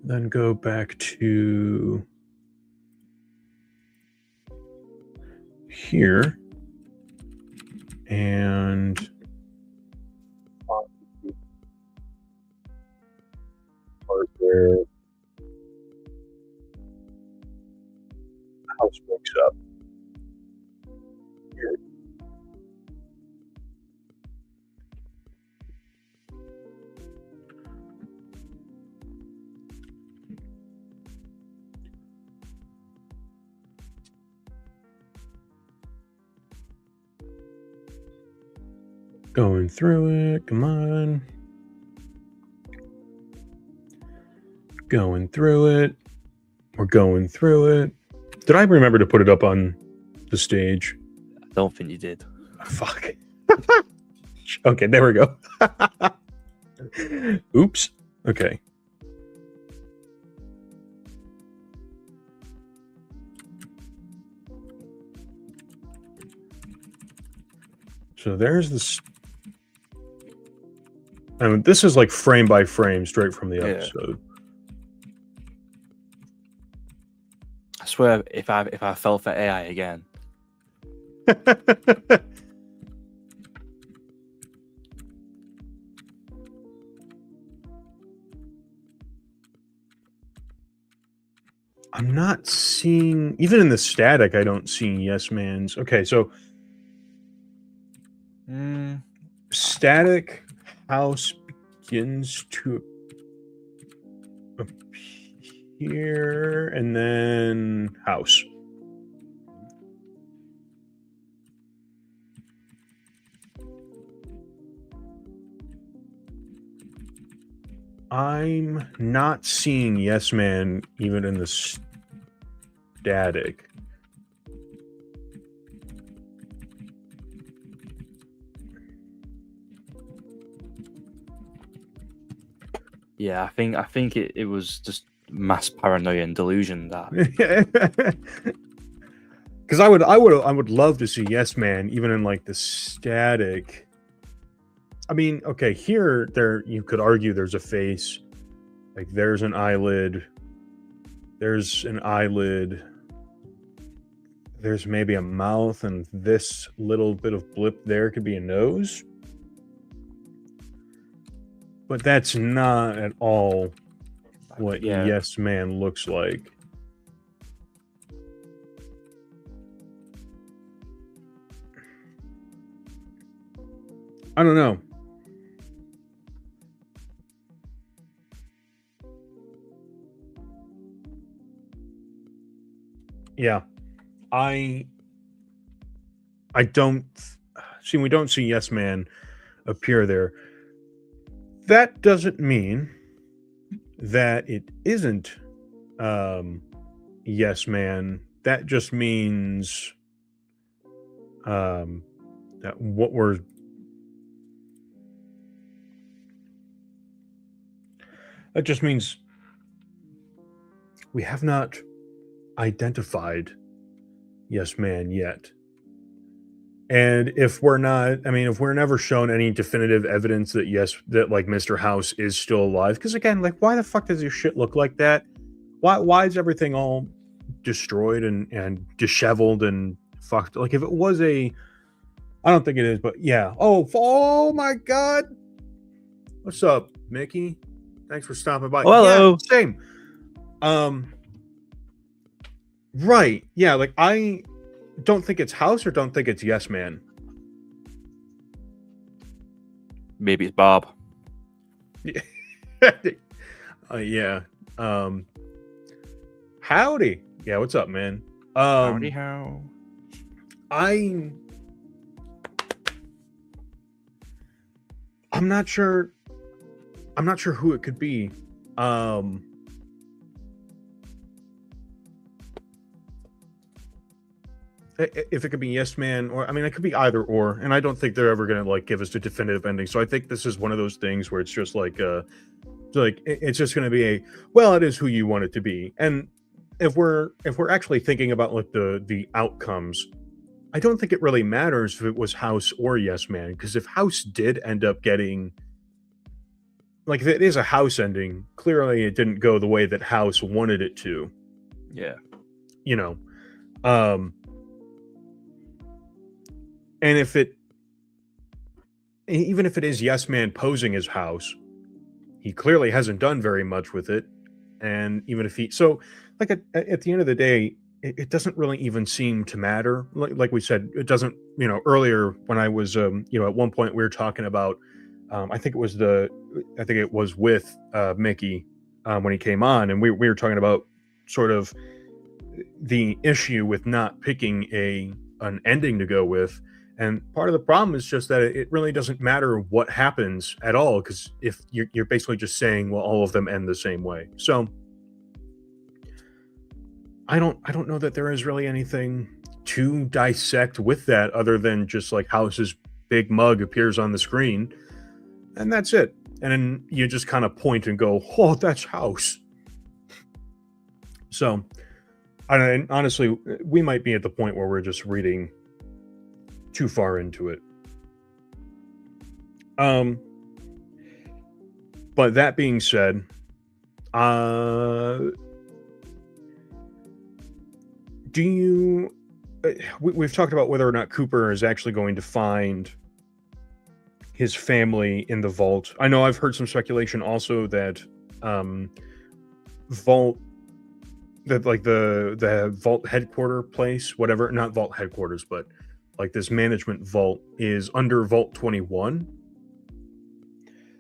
Then go back to here. And where the house wakes up. Here. Going through it. Come on. Going through it. We're going through it. Did I remember to put it up on the stage? I don't think you did. Fuck. Okay, there we go. Oops. Okay. So there's this. I mean, this is like frame by frame, straight from the episode. I swear, if I fell for AI again, I'm not seeing, even in the static, I don't see Yes Man's. Okay, so static house begins to appear, and then house. I'm not seeing Yes Man even in the static. yeah, I think it was just mass paranoia and delusion that. Because I would love to see Yes Man even in like the static. I mean, okay, here there you could argue there's a face, like there's an eyelid, there's maybe a mouth, and this little bit of blip there could be a nose. But that's not at all what Yes Man looks like. I don't know. Yeah. I don't see, we don't see Yes Man appear there. That doesn't mean that it isn't Yes Man. That just means that what we're that just means we have not identified Yes Man yet. And if we're not, I mean, if we're never shown any definitive evidence that that like Mr. House is still alive, because again, like, why the fuck does your shit look like that? Why is everything all destroyed and disheveled and fucked? Like, if it was I don't think it is, but yeah. Oh my god. What's up, Mickey? Thanks for stopping by. Oh, hello. Yeah, same. Right. Yeah, like I don't think it's House or don't think it's Yes Man. Maybe it's Bob. Yeah. Howdy. Yeah, what's up, man? Howdy how. I'm not sure. I'm not sure who it could be. If it could be Yes Man, or I mean, it could be either or, and I don't think they're ever gonna like give us a definitive ending. So I think this is one of those things where it's just like it's just gonna be it is who you want it to be. And if we're actually thinking about like the outcomes, I don't think it really matters if it was House or Yes Man, because if House did end up getting, like, if it is a House ending, clearly it didn't go the way that House wanted it to. Yeah. You know. And even if it is Yes Man posing as House, he clearly hasn't done very much with it. And even if so like at the end of the day, it doesn't really even seem to matter. Like we said, it doesn't, earlier when I was, at one point we were talking about, I think it was with Mickey when he came on, and we were talking about sort of the issue with not picking an ending to go with. And part of the problem is just that it really doesn't matter what happens at all, because if you're basically just saying, well, all of them end the same way. So I don't know that there is really anything to dissect with that other than just like House's big mug appears on the screen, and that's it. And then you just kind of point and go, oh, that's House. So, and honestly, we might be at the point where we're just reading too far into it. But that being said, do you? We've talked about whether or not Cooper is actually going to find his family in the vault. I know I've heard some speculation also that vault, that like the vault headquarter place, whatever, not vault headquarters, but like this management vault is under Vault 21.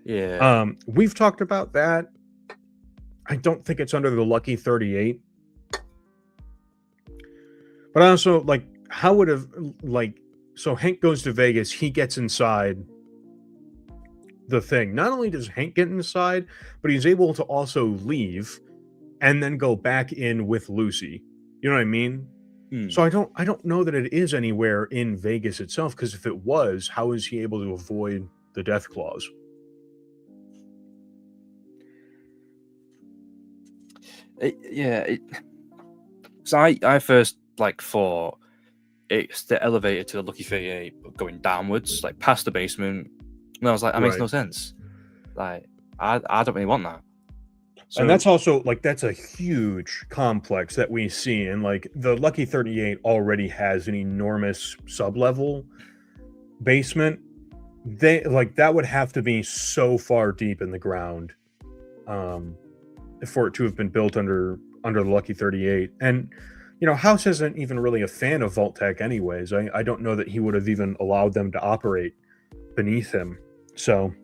Yeah. We've talked about that. I don't think it's under the Lucky 38. But also, like, how would have, like, so Hank goes to Vegas, he gets inside the thing. Not only does Hank get inside, but he's able to also leave and then go back in with Lucy. You know what I mean? So I don't know that it is anywhere in Vegas itself, because if it was, how is he able to avoid the death clause? So I first thought it's the elevator to the Lucky 38 going downwards, like past the basement. And I was like, that makes no sense. Like, I don't really want that. So, and that's also that's a huge complex that we see, and like the Lucky 38 already has an enormous sublevel basement. They that would have to be so far deep in the ground for it to have been built under the Lucky 38. And House isn't even really a fan of Vault Tech anyways. I don't know that he would have even allowed them to operate beneath him. So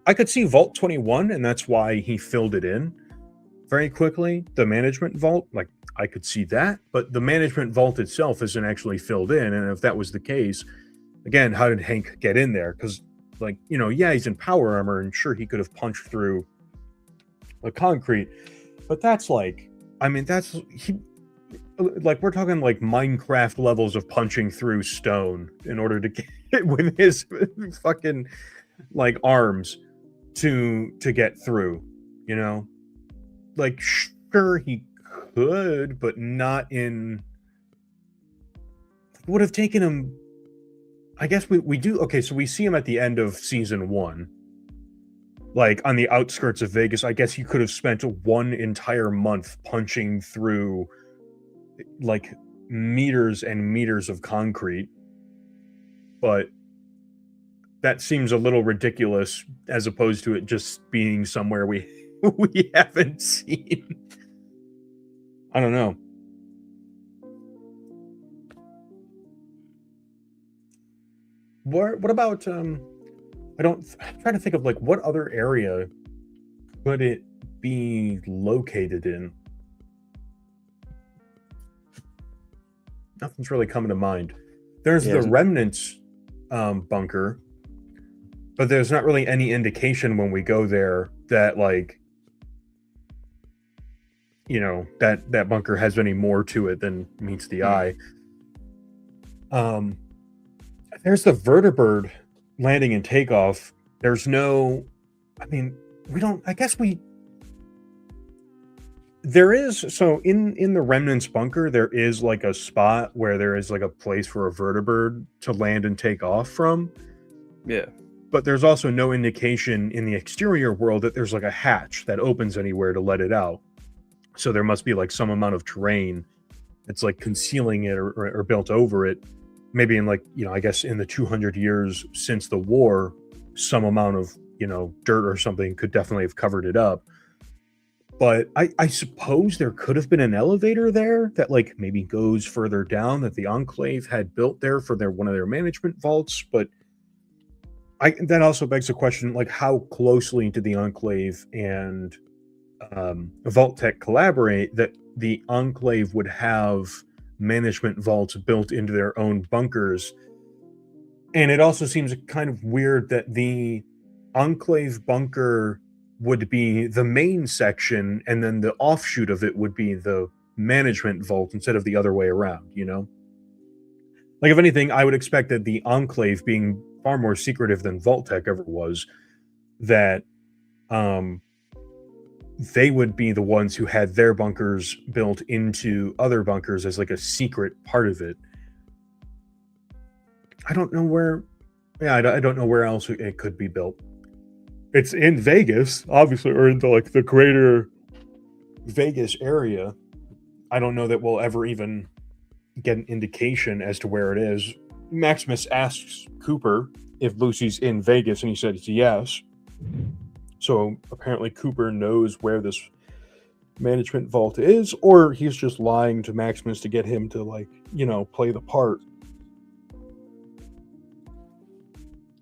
I could see Vault 21, and that's why he filled it in very quickly. The management vault, I could see that, but the management vault itself isn't actually filled in. And if that was the case, again, how did Hank get in there? Because, like, yeah, he's in power armor, and sure, he could have punched through the concrete, but that's like, like, we're talking like Minecraft levels of punching through stone in order to get with his fucking like arms to get through, like, sure, he could, but not in. It would have taken him. I guess we do. Okay, so we see him at the end of season 1, like on the outskirts of Vegas. I guess he could have spent 1 entire month punching through like meters and meters of concrete, but that seems a little ridiculous as opposed to it just being somewhere we we haven't seen. I don't know. What about I'm trying to think of like what other area could it be located in? Nothing's really coming to mind. There's the remnants bunker, but there's not really any indication when we go there that like that bunker has any more to it than meets the eye. There's the vertibird landing and takeoff. There's no, we don't, I guess there is, so in the remnants bunker, there is like a spot where there is like a place for a vertibird to land and take off from. Yeah. But there's also no indication in the exterior world that there's like a hatch that opens anywhere to let it out. So there must be like some amount of terrain that's like concealing it or built over it. Maybe in like, I guess in the 200 years since the war, some amount of, dirt or something could definitely have covered it up. But I suppose there could have been an elevator there that like maybe goes further down that the Enclave had built there for one of their management vaults. But that also begs the question, like, how closely did the Enclave and Vault Tech collaborate that the Enclave would have management vaults built into their own bunkers? And it also seems kind of weird that the Enclave bunker would be the main section and then the offshoot of it would be the management vault instead of the other way around, Like, if anything, I would expect that the Enclave, being far more secretive than Vault Tech ever was, that they would be the ones who had their bunkers built into other bunkers as like a secret part of it. I don't know where. Yeah, I don't know where else it could be built. It's in Vegas, obviously, or into like the greater Vegas area. I don't know that we'll ever even get an indication as to where it is. Maximus asks Cooper if Lucy's in Vegas, and he said yes. So apparently Cooper knows where this management vault is, or he's just lying to Maximus to get him to like, play the part.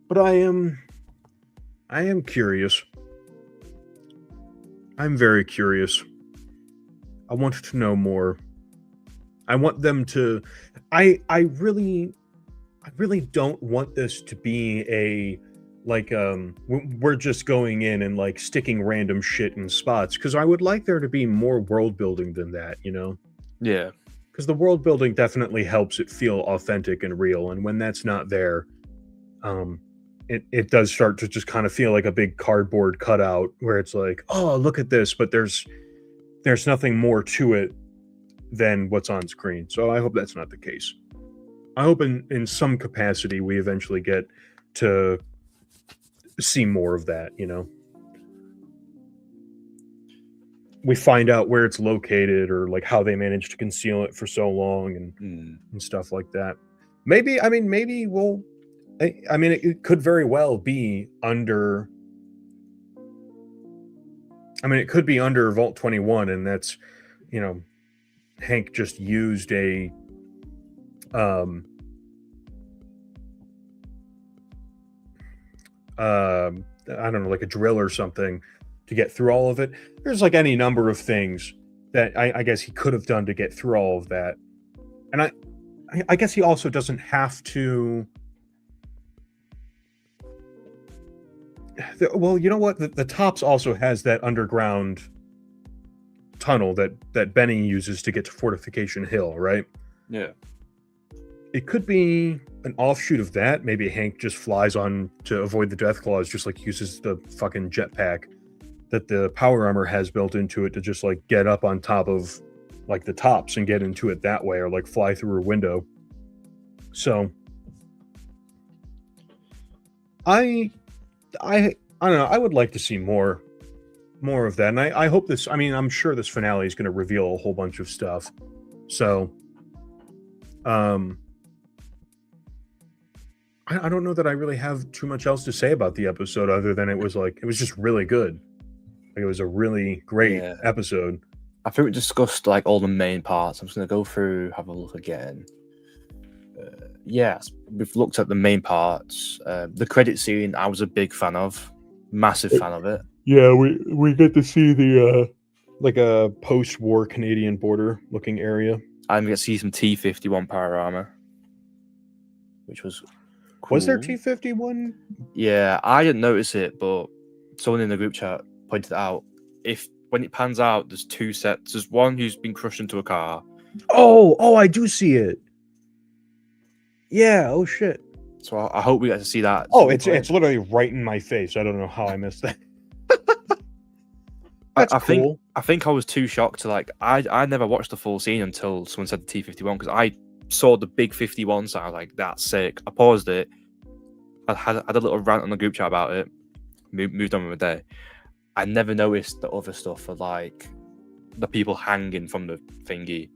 But I am curious. I'm very curious. I want to know more. I want them to. I really don't want this to be a like we're just going in and like sticking random shit in spots, because I would like there to be more world building than that, Yeah. Because the world building definitely helps it feel authentic and real, and when that's not there, it does start to just kind of feel like a big cardboard cutout where it's like, oh, look at this, but there's nothing more to it than what's on screen. So I hope that's not the case. I hope in some capacity we eventually get to see more of that, We find out where it's located or like how they managed to conceal it for so long and stuff like that. Maybe we'll it could very well be under. It could be under Vault 21, and that's, Hank just used a I don't know, like a drill or something to get through all of it. There's like any number of things that I guess he could have done to get through all of that. And I guess he also doesn't have to. Well, you know what? The Tops also has that underground tunnel that Benny uses to get to Fortification Hill, right? Yeah. It could be an offshoot of that. Maybe Hank just flies on to avoid the death claws, just like uses the fucking jetpack that the power armor has built into it to just like get up on top of like the Tops and get into it that way, or like fly through a window. So I don't know. I would like to see more of that, and I hope this. I mean, I'm sure this finale is going to reveal a whole bunch of stuff. So, I don't know that I really have too much else to say about the episode other than it was just really good. Like, it was a really great episode. I think we discussed like all the main parts. I'm just going to go through, have a look again. Yes, we've looked at the main parts. The credit scene, I was a big fan of. Massive fan of it. Yeah, we get to see the like a post-war Canadian border looking area. I'm going to see some T-51 power armor, which was cool. Was there T-51? Yeah, I didn't notice it, but someone in the group chat pointed out. When it pans out, there's two sets. There's one who's been crushed into a car. Oh, I do see it. Yeah. Oh shit. So I hope we get to see that. Oh, it's literally right in my face. I don't know how I missed that. That's cool. I think I was too shocked to like. I never watched the full scene until someone said the T-51 because I saw the big 51, so I was like, "That's sick." I paused it. I had a little rant on the group chat about it. Moved on with my day. I never noticed the other stuff for like the people hanging from the thingy,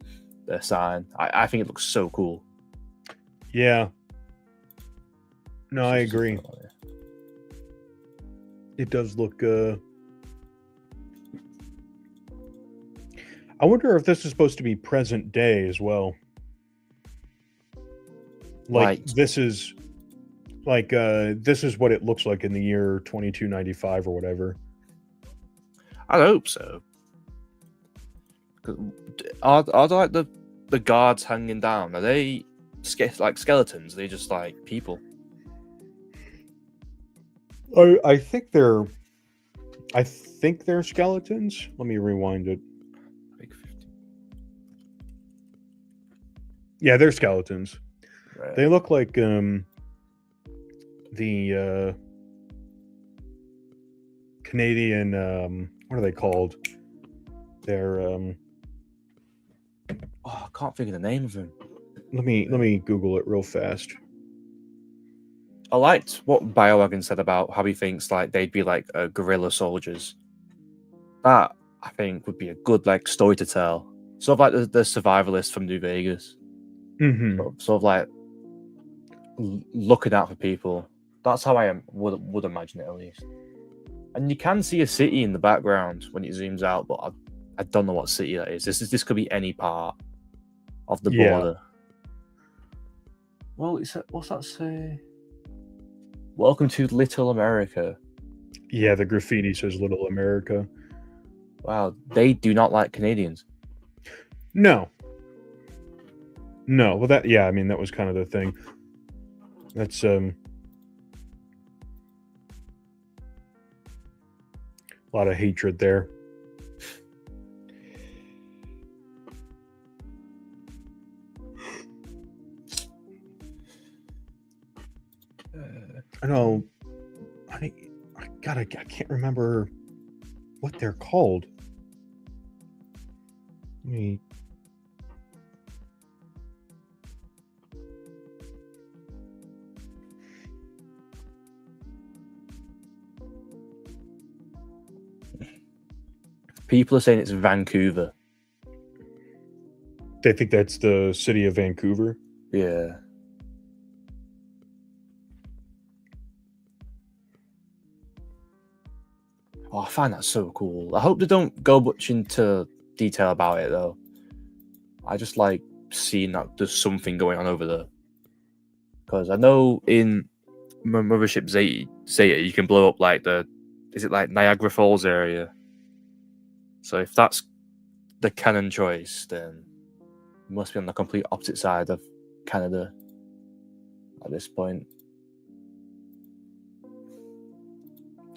the sign. I think it looks so cool. Yeah. No, I agree. It does look. I wonder if this is supposed to be present day as well. Like this is what it looks like in the year 2295 or whatever. I hope so. Are like the guards hanging down? Are they like skeletons? Are they just like people? I think they're skeletons. Let me rewind it. Yeah, they're skeletons. Right. They look like the Canadian what are they called? They're I can't think of the name of them. Let me Google it real fast. I liked what Biowagon said about how he thinks like they'd be like guerrilla soldiers. That I think would be a good like story to tell. Sort of like the survivalists from New Vegas. Mm-hmm. Sort of like looking out for people. That's how I would imagine it at least. And you can see a city in the background when it zooms out, but I don't know what city that is. This could be any part of the border. Well, what's that say? Welcome to Little America. Yeah, the graffiti says Little America. Wow, they do not like Canadians. No. Well, that was kind of the thing. That's a lot of hatred there. I know. I can't remember what they're called. Let me. People are saying it's Vancouver. They think that's the city of Vancouver? Yeah. Oh, I find that so cool. I hope they don't go much into detail about it, though. I just like seeing that there's something going on over there. Because I know in Mothership Zeta, you can blow up like is it like Niagara Falls area? So if that's the canon choice, then it must be on the complete opposite side of Canada at this point.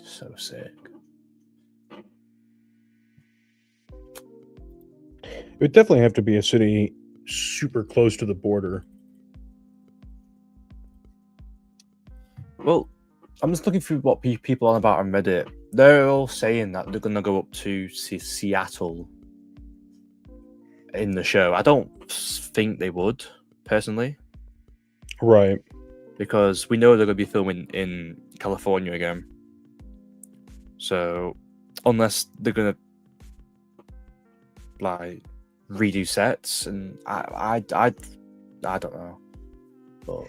So sick. It would definitely have to be a city super close to the border. Well, I'm just looking through what people on about on Reddit. They're all saying that they're going to go up to Seattle in the show. I don't think they would, personally. Right. Because we know they're going to be filming in California again. So, unless they're going to like redo sets, and I don't know. But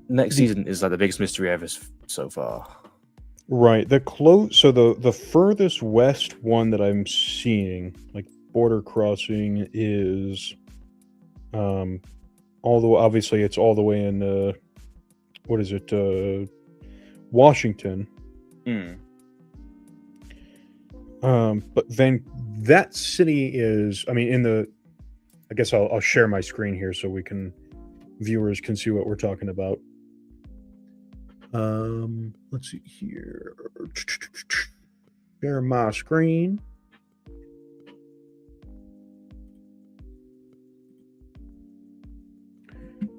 next season is like the biggest mystery ever so far. Right. So the furthest west one that I'm seeing, like border crossing, is obviously it's all the way in what is it? Washington. But then that city is, I mean, I guess I'll share my screen here so viewers can see what we're talking about. Let's see here. Share my screen.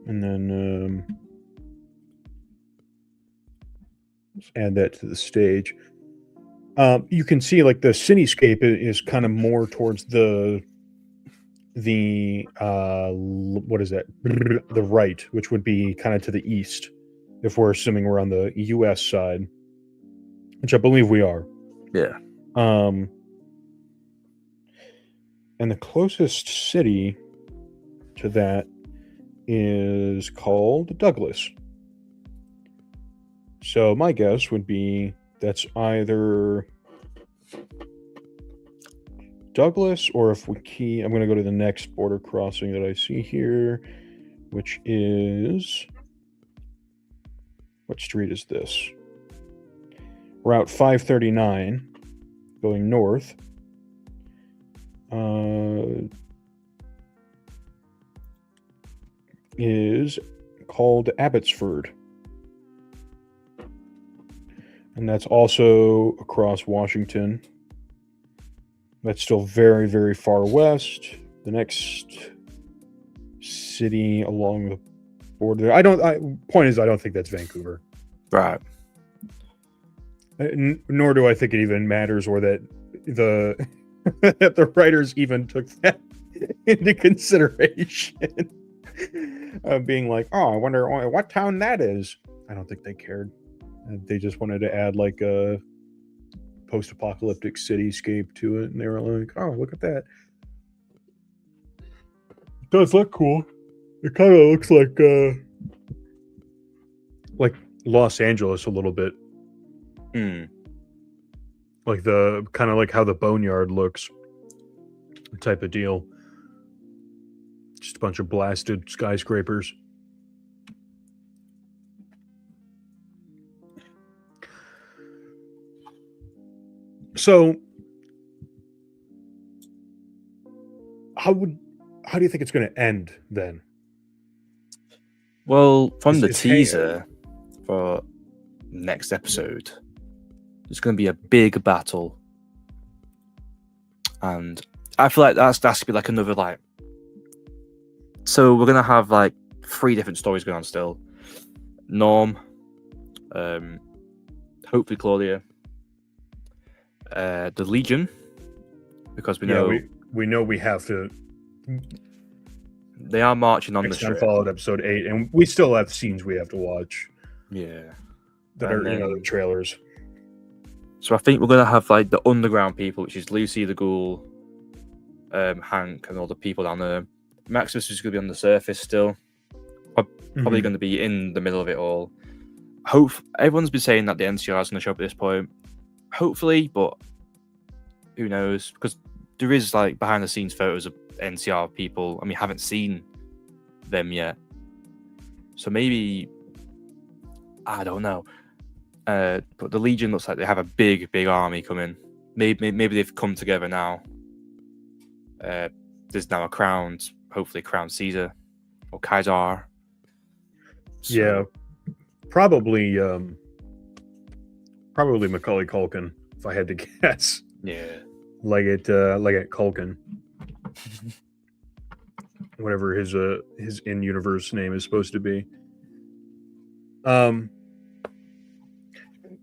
And then let's add that to the stage. You can see like the cityscape is kind of more towards the what is that? The right, which would be kind of to the east, if we're assuming we're on the U.S. side, which I believe we are. Yeah. And the closest city to that is called Douglas. So my guess would be that's either Douglas, or if we I'm going to go to the next border crossing that I see here, which is, what street is this? Route 539, going north. Is called Abbotsford. And that's also across Washington. That's still very, very far west. The next city along the border. Point is, I don't think that's Vancouver. Right. Nor do I think it even matters, or that that the writers even took that into consideration. Being like, oh, I wonder what town that is. I don't think they cared. They just wanted to add like a post-apocalyptic cityscape to it, and they were like, oh, look at that. It does look cool. It kind of looks like Los Angeles a little bit. Like the kind of like how the Boneyard looks, type of deal. Just a bunch of blasted skyscrapers. So, how do you think it's going to end then? Well, from the teaser for next episode, there's going to be a big battle, and I feel like that's to be like another like. So we're going to have like 3 different stories going on still. Norm, hopefully Claudia, the Legion, because we know we have to. They are marching on the strip. Followed episode 8, and we still have scenes we have to watch. Yeah, that are the trailers. So I think we're gonna have like the underground people, which is Lucy the Ghoul, Hank, and all the people down there. Maximus is gonna be on the surface still. Probably going to be in the middle of it all. Everyone's been saying that the NCR is going to show up at this point. Hopefully, but who knows? Because there is like behind the scenes photos of NCR people, and we haven't seen them yet. So maybe, I don't know. But the Legion looks like they have a big army coming. maybe they've come together now. There's now hopefully crowned Caesar or Kaiser. So, Yeah, probably Macaulay Culkin, if I had to guess. yeah. Like at Culkin, whatever his in-universe name is supposed to be.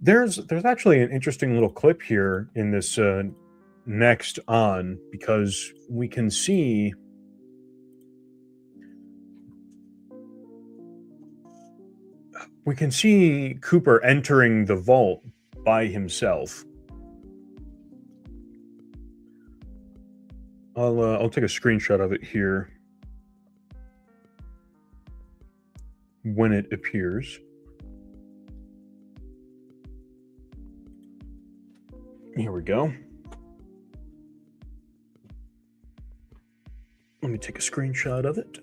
There's actually an interesting little clip here in this next on, because we can see Cooper entering the vault by himself. I'll take a screenshot of it here when it appears. Here we go. Let me take a screenshot of it.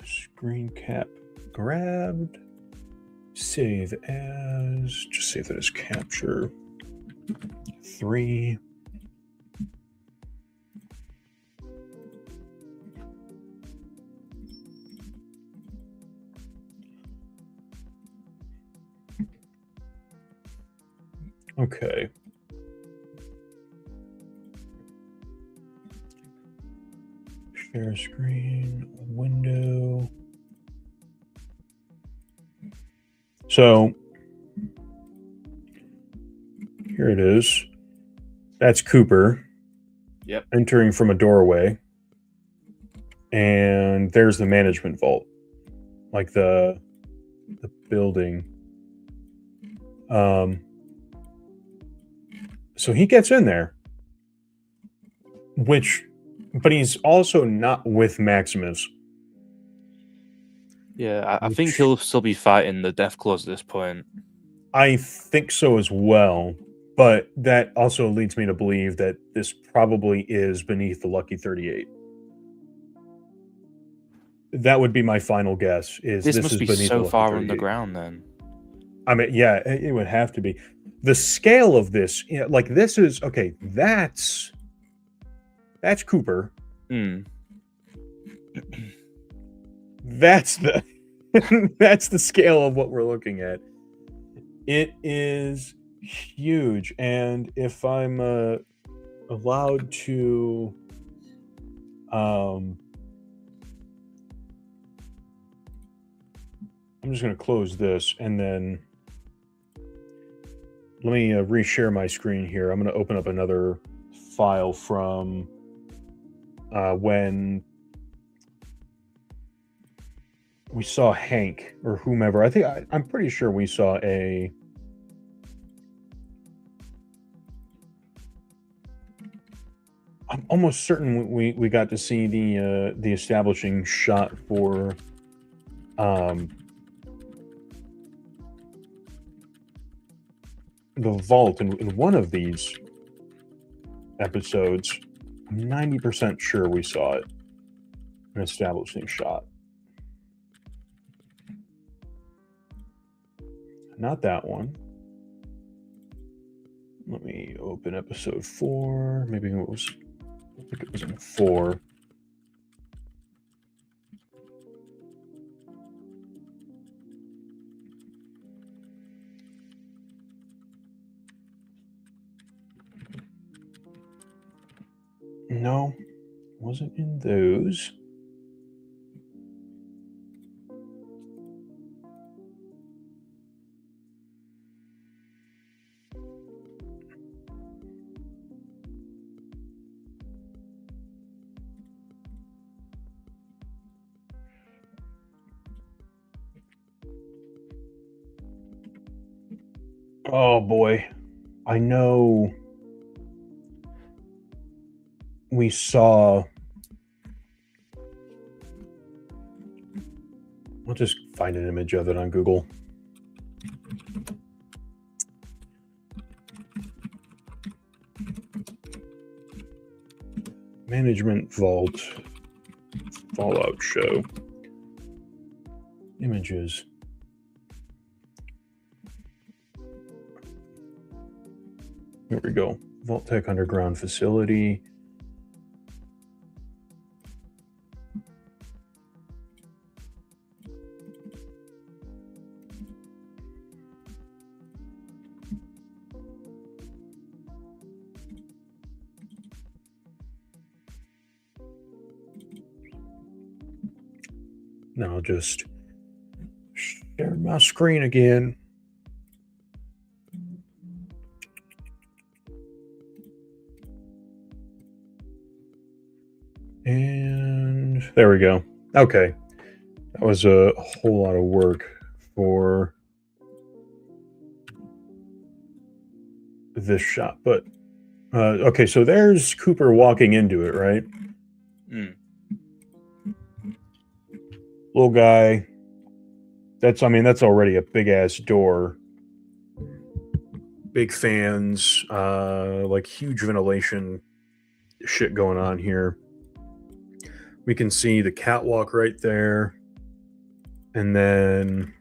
Screen cap grabbed. Save as. Just save it as capture 3. Okay. Share screen, window. So here it is. That's Cooper. Yep. Entering from a doorway. And there's the management vault. Like the building. So he gets in there. But he's also not with Maximus. Yeah, I think he'll still be fighting the Death Claws at this point. I think so as well, but that also leads me to believe that this probably is beneath the Lucky 38. That would be my final guess. This must is be beneath so the Lucky far 38. underground then. I mean, yeah, it would have to be. The scale of this, like this is okay. That's Cooper. That's the that's the scale of what we're looking at. It is huge, and if I'm allowed to, I'm just going to close this, and then let me reshare my screen here. I'm going to open up another file from when we saw Hank or whomever. I'm pretty sure we saw I'm almost certain we got to see the establishing shot for the vault in one of these episodes. I'm 90% sure we saw it, an establishing shot. Not that one. Let me open episode 4. Maybe it was, I think it was in 4. No, wasn't in those. Oh boy, I know we saw. I'll just find an image of it on Google. Management Vault Fallout show. Images. Here we go. Vault-Tec underground facility. Now I'll just share my screen again. And there we go. Okay. That was a whole lot of work for this shot. But, okay, so there's Cooper walking into it, right? Little guy. That's already a big-ass door. Big fans, like huge ventilation shit going on here. We can see the catwalk right there. And then,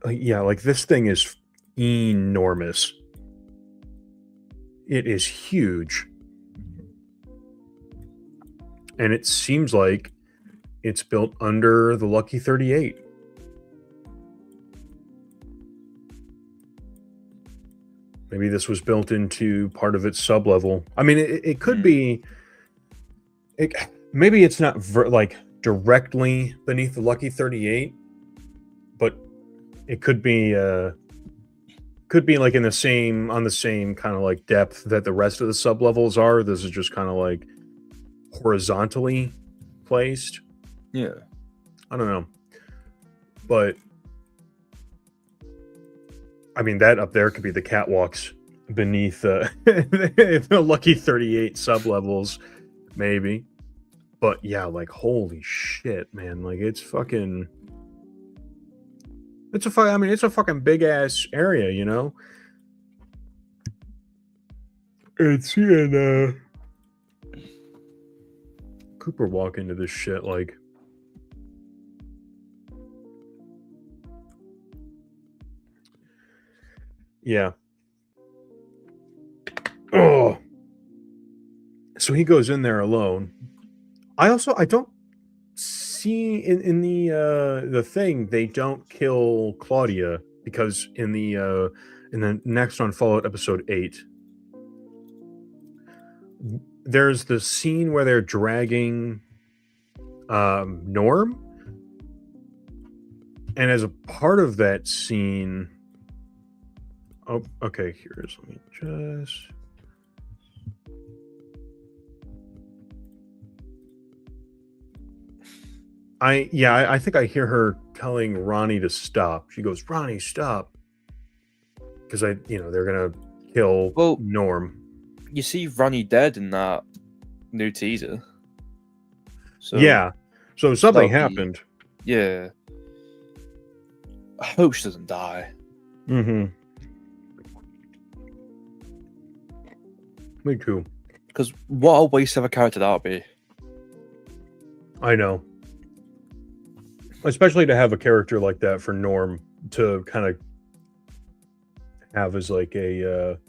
yeah, like this thing is enormous. It is huge. And it seems like it's built under the Lucky 38. Maybe this was built into part of its sublevel. I mean, it could be... maybe it's not like directly beneath the Lucky 38, but it could be like on the same kind of like depth that the rest of the sublevels are. This is just kind of like horizontally placed. Yeah. I don't know. But I mean, that up there could be the catwalks beneath the Lucky 38 sublevels, maybe. But yeah, like holy shit, man! Like it's fucking. It's a fucking big ass area, you know. It's seeing Cooper walk into this shit like. Yeah. Oh. So he goes in there alone. I don't see in the thing they don't kill Claudia, because in the next on Fallout episode 8, there's the scene where they're dragging Norm, and as a part of that scene, oh, okay, let me just. I think I hear her telling Ronnie to stop. She goes, "Ronnie, stop," because they're gonna kill Norm. You see Ronnie dead in that new teaser. So yeah, so something happened. Yeah, I hope she doesn't die. Mm-hmm. Me too. Because what a waste of a character that would be. I know. Especially to have a character like that for Norm to kind of have as like a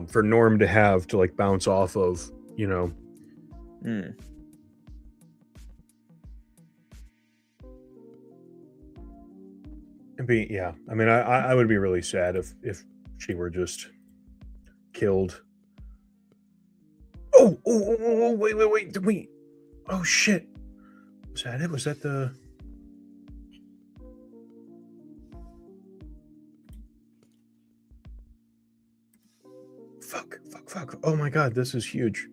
for Norm to have to like bounce off of, you know. I mean, I would be really sad if she were just killed. Oh, wait, did we? Oh shit! Was that it? Was that the? Fuck! Oh my god, this is huge.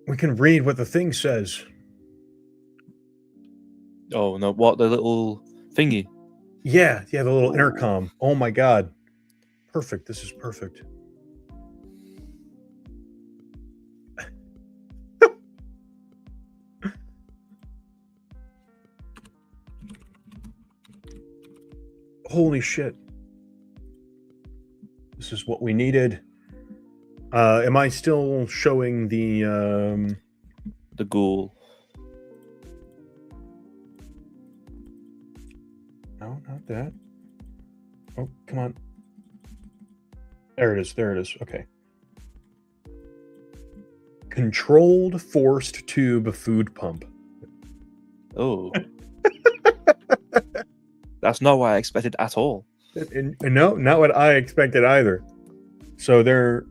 We can read what the thing says. Oh no! What, the little thingy? Yeah, the little intercom. Oh my god. Perfect. This is perfect. Holy shit. This is what we needed. Am I still showing the ghoul. No, not that. Oh, come on. There it is. There it is. Okay. Controlled forced tube food pump. Oh. That's not what I expected at all. And no, not what I expected either. So they're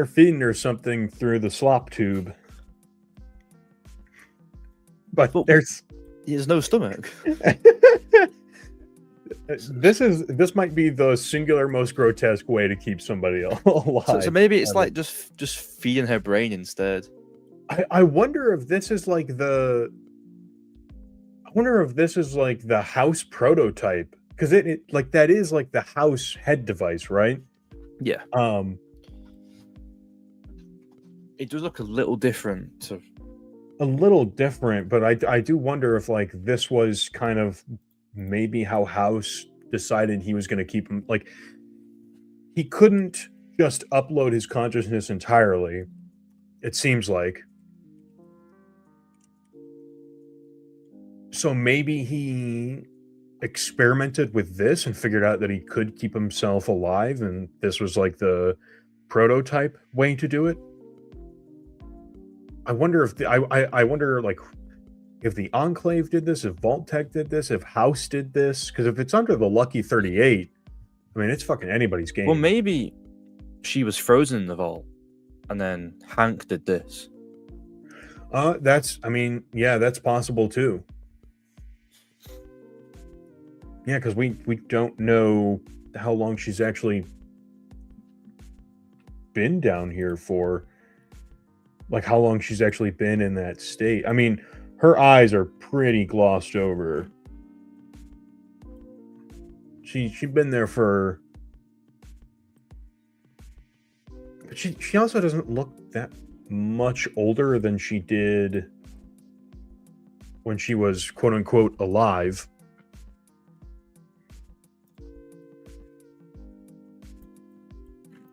feeding her something through the slop tube. But there's no stomach. This might be the singular most grotesque way to keep somebody alive. So maybe it's like just feeding her brain instead. I wonder if this is like the house prototype, because it like that is like the house head device, right? Yeah. It does look a little different. A little different, but I do wonder if like this was kind of maybe how House decided he was going to keep him. Like, he couldn't just upload his consciousness entirely, it seems like. So maybe he experimented with this and figured out that he could keep himself alive, and this was like the prototype way to do it. I wonder if I wonder like if the Enclave did this, if Vault-Tec did this, if House did this, because if it's under the Lucky 38, I mean, it's fucking anybody's game. Well, maybe she was frozen in the vault, and then Hank did this. I mean, yeah, that's possible too. Yeah, because we don't know how long she's actually been down here for. Like, how long she's actually been in that state. I mean, her eyes are pretty glossed over. She'd been there for... But she also doesn't look that much older than she did when she was quote-unquote alive.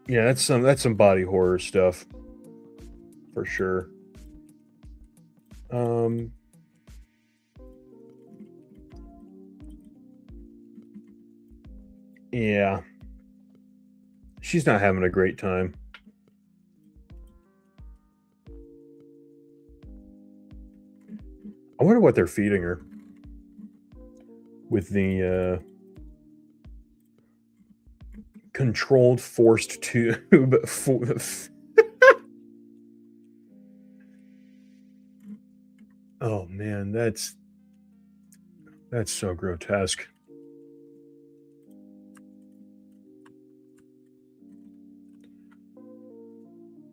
Yeah, that's some body horror stuff. For sure. Yeah. She's not having a great time. I wonder what they're feeding her with the controlled forced tube. Oh man, that's so grotesque.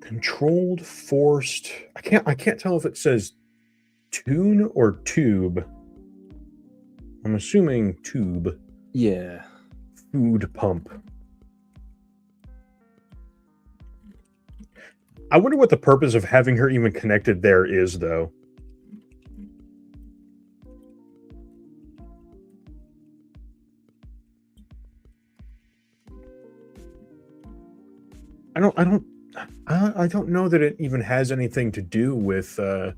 Controlled forced. I can't tell if it says tune or tube. I'm assuming tube. Yeah. Food pump. I wonder what the purpose of having her even connected there is, though. I don't know that it even has anything to do with like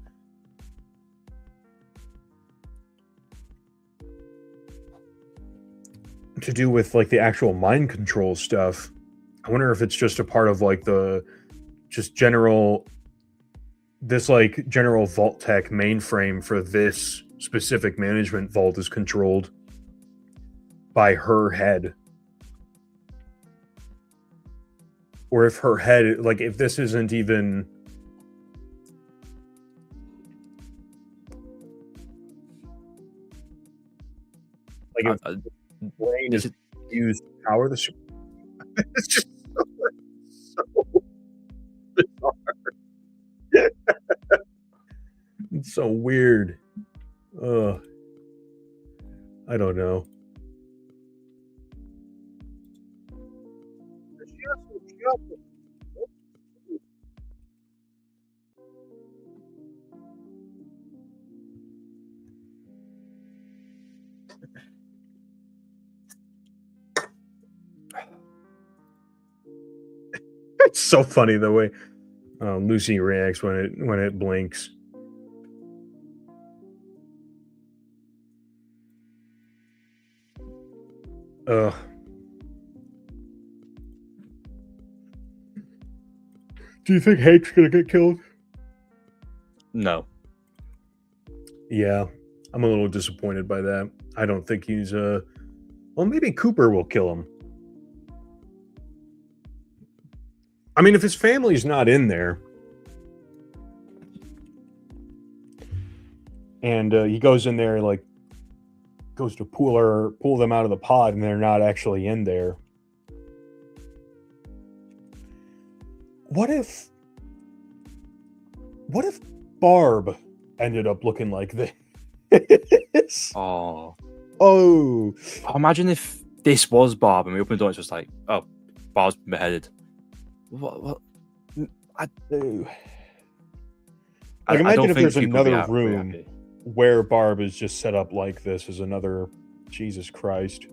the actual mind control stuff. I wonder if it's just a part of like the general Vault-Tec mainframe for this specific management vault is controlled by her head. Or if her head, like, if this isn't even... Like, if the brain is used to power the... It's just so bizarre. It's so weird. I don't know. It's so funny the way Lucy reacts when it blinks. Ugh. Do you think Hank's gonna get killed? No. Yeah, I'm a little disappointed by that. I don't think he's well, maybe Cooper will kill him. I mean, if his family's not in there, and he goes in there, like, goes to pull them out of the pod, and they're not actually in there. What if Barb ended up looking like this? Oh. Oh, Imagine if this was Barb and we opened the door and it's just like, oh, Barb's been beheaded. What? like I imagine don't if think there's people would be another very room happy. where Barb is just set up like this as another. Jesus Christ.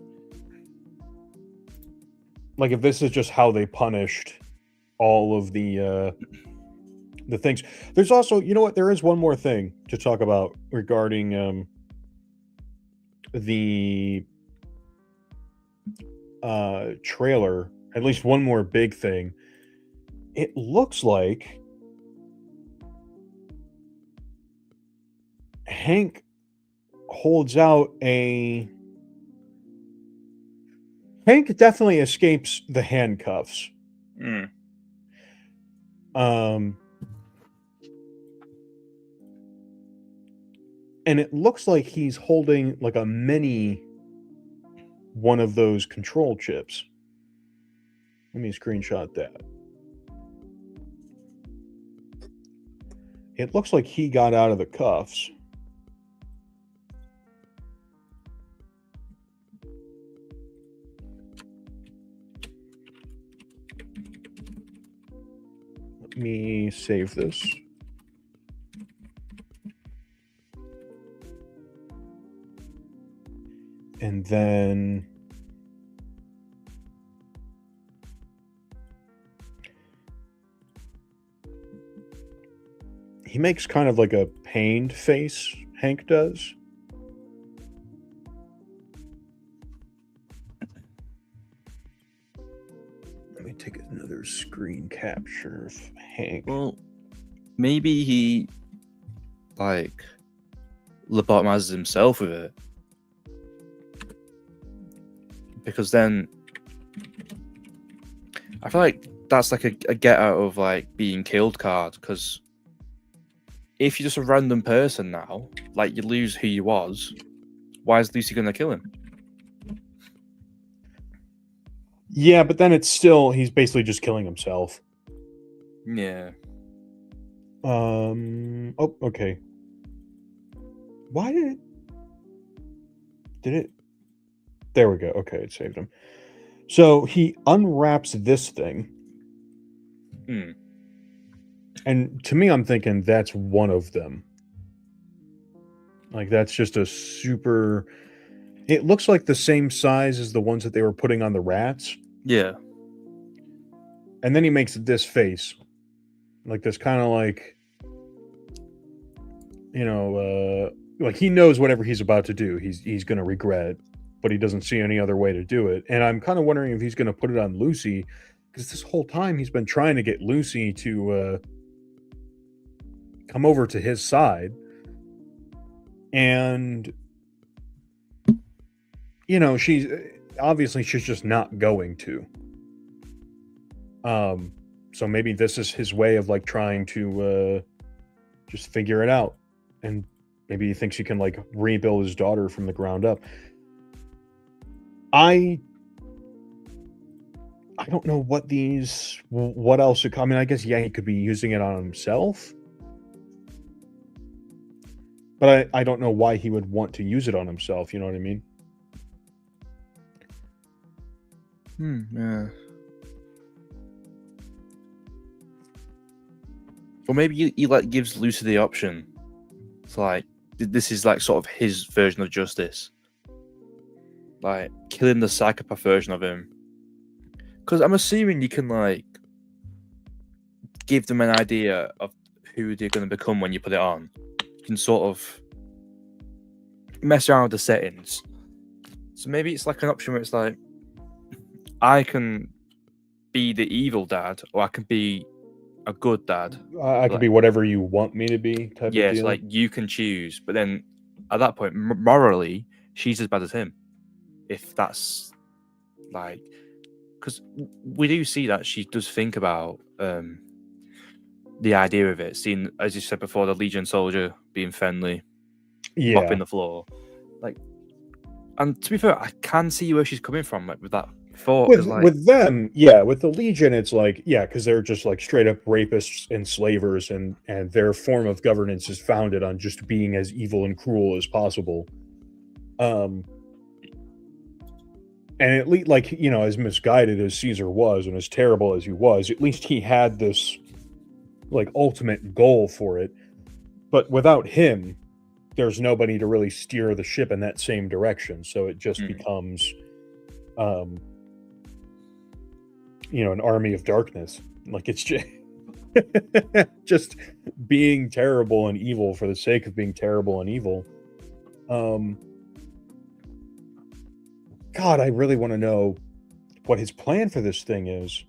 Like if this is just how they punished all of the things. There's also, you know what, there is one more thing to talk about regarding the trailer. At least one more big thing. It looks like Hank holds out a. Hank definitely escapes the handcuffs. Mm. And it looks like he's holding like a mini one of those control chips. Let me screenshot that. It looks like he got out of the cuffs. Let me save this. And then he makes kind of like a pained face, Hank does. Let me take another screen capture of Hank. Well, maybe he like lobotomizes himself with it. Because then I feel like that's like a get out of like being killed card. Because if you're just a random person now, like you lose who you was, why is Lucy gonna kill him? Yeah, but then it's still, he's basically just killing himself. Yeah. Oh, okay. Why did it? There we go. Okay, it saved him. So he unwraps this thing. Hmm. And to me, I'm thinking that's one of them. Like, that's just a super. It looks like the same size as the ones that they were putting on the rats. Yeah. And then he makes this face. Like, this kind of like. You know, like he knows whatever he's about to do, he's going to regret, but he doesn't see any other way to do it. And I'm kind of wondering if he's going to put it on Lucy, because this whole time he's been trying to get Lucy to come over to his side. And, you know, she's just not going to. So maybe this is his way of like trying to just figure it out. And maybe he thinks he can like rebuild his daughter from the ground up. I don't know what else. I mean, I guess, yeah, he could be using it on himself. But I don't know why he would want to use it on himself. You know what I mean? Yeah. Or maybe he like gives Lucy the option. It's like this is like sort of his version of justice. Like killing the psychopath version of him. Because I'm assuming you can like give them an idea of who they're going to become when you put it on. You can sort of mess around with the settings. So maybe it's like an option where it's like, I can be the evil dad, or I can be a good dad. I could be whatever you want me to be, type of Yes, deal. like you can choose. But then at that point, morally, she's as bad as him. If that's like, because we do see that she does think about the idea of it. Seeing, as you said before, the Legion soldier being friendly, mopping the floor, like. And to be fair, I can see where she's coming from, like, with that thought. With them, yeah, with the Legion, it's like, yeah, because they're just like straight up rapists, enslavers, and their form of governance is founded on just being as evil and cruel as possible. And at least, like, you know, as misguided as Caesar was and as terrible as he was, at least he had this like ultimate goal for it. But without him, there's nobody to really steer the ship in that same direction. So it just becomes, you know, an army of darkness. Like, it's just, just being terrible and evil for the sake of being terrible and evil. God, I really want to know what his plan for this thing is.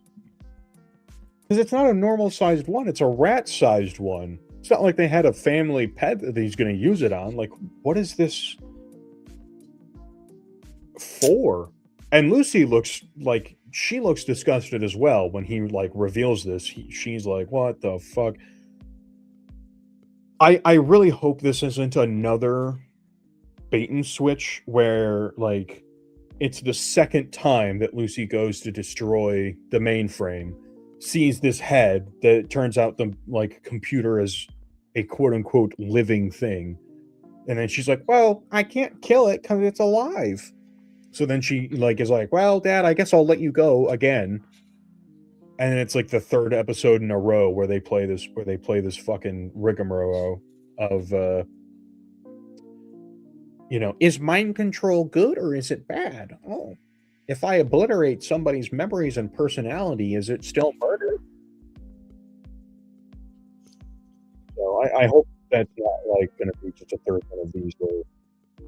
Because it's not a normal-sized one. It's a rat-sized one. It's not like they had a family pet that he's going to use it on. Like, what is this for? And Lucy looks like, she looks disgusted as well when he, like, reveals this. She's like, what the fuck? I really hope this isn't another bait and switch where, like, it's the second time that Lucy goes to destroy the mainframe, sees this head that turns out the, like, computer is a quote-unquote living thing. And then she's like, well, I can't kill it because it's alive. So then she, like, is like, well, Dad, I guess I'll let you go again. And it's like the third episode in a row where they play this fucking rigmarole of, you know, is mind control good or is it bad? Oh, if I obliterate somebody's memories and personality, is it still murder? So I hope that's not, like, going to be just a third one of these where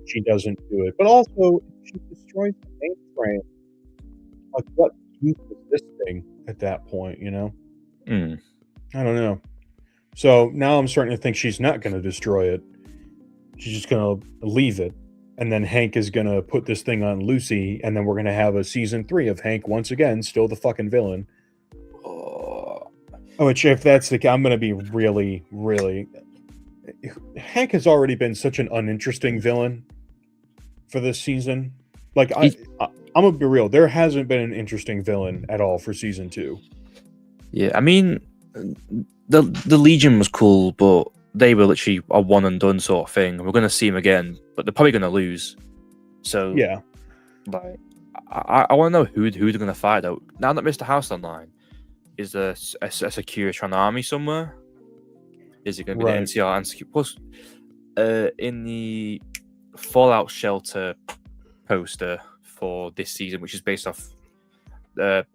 she doesn't do it. But also, if she destroys the mainframe, like, what use is this thing at that point, you know? I don't know. So now I'm starting to think she's not going to destroy it. She's just going to leave it. And then Hank is going to put this thing on Lucy, and then we're going to have a season 3 of Hank once again, still the fucking villain. Which, if that's the case, I'm going to be really, really... Hank has already been such an uninteresting villain for this season. Like, I'm going to be real. There hasn't been an interesting villain at all for season 2. Yeah, I mean, the Legion was cool, but they were literally a one and done sort of thing. We're going to see them again, but they're probably going to lose. So yeah, like, I want to know who they're going to fight though. Now that Mr. House online, is there a Securitron army somewhere? Is it going to be the NCR and plus in the Fallout Shelter poster for this season, which is based off the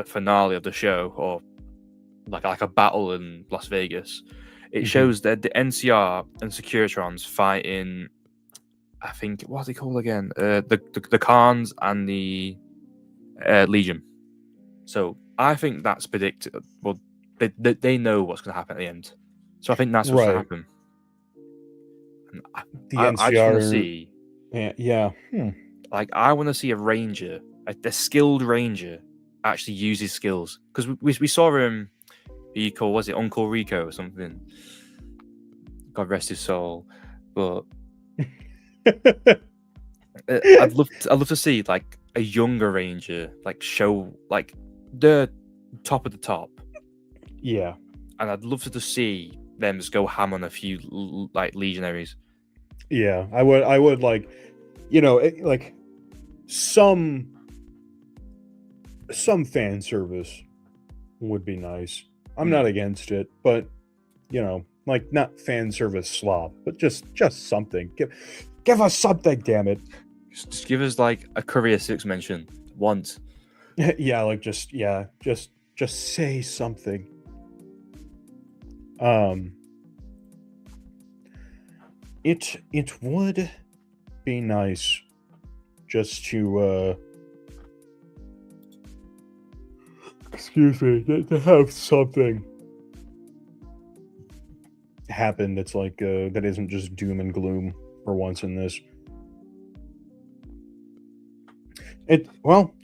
finale of the show, or like a battle in Las Vegas. It shows that the NCR and Securitrons fighting, I think, what's it called again? The Khans and the Legion. So I think that's predicted. Well, they know what's going to happen at the end. So I think that's what's going to happen. The I NCR, just want to see. Yeah. Like, I want to see a ranger, a skilled ranger, actually use his skills. Because we saw him. He called, was it Uncle Rico or something? God rest his soul. But I'd love to see like a younger ranger, like show like the top of the top. Yeah, and I'd love to see them just go ham on a few like legionaries. Yeah, I would like, you know, like some fan service would be nice. I'm not against it, but you know, like not fan service slop, but just something. Give us something, damn it. Just give us like a Courier 6 mention once. Yeah, like just say something. Um, it would be nice just to excuse me, to have something happen that's like that isn't just doom and gloom for once in this. It well,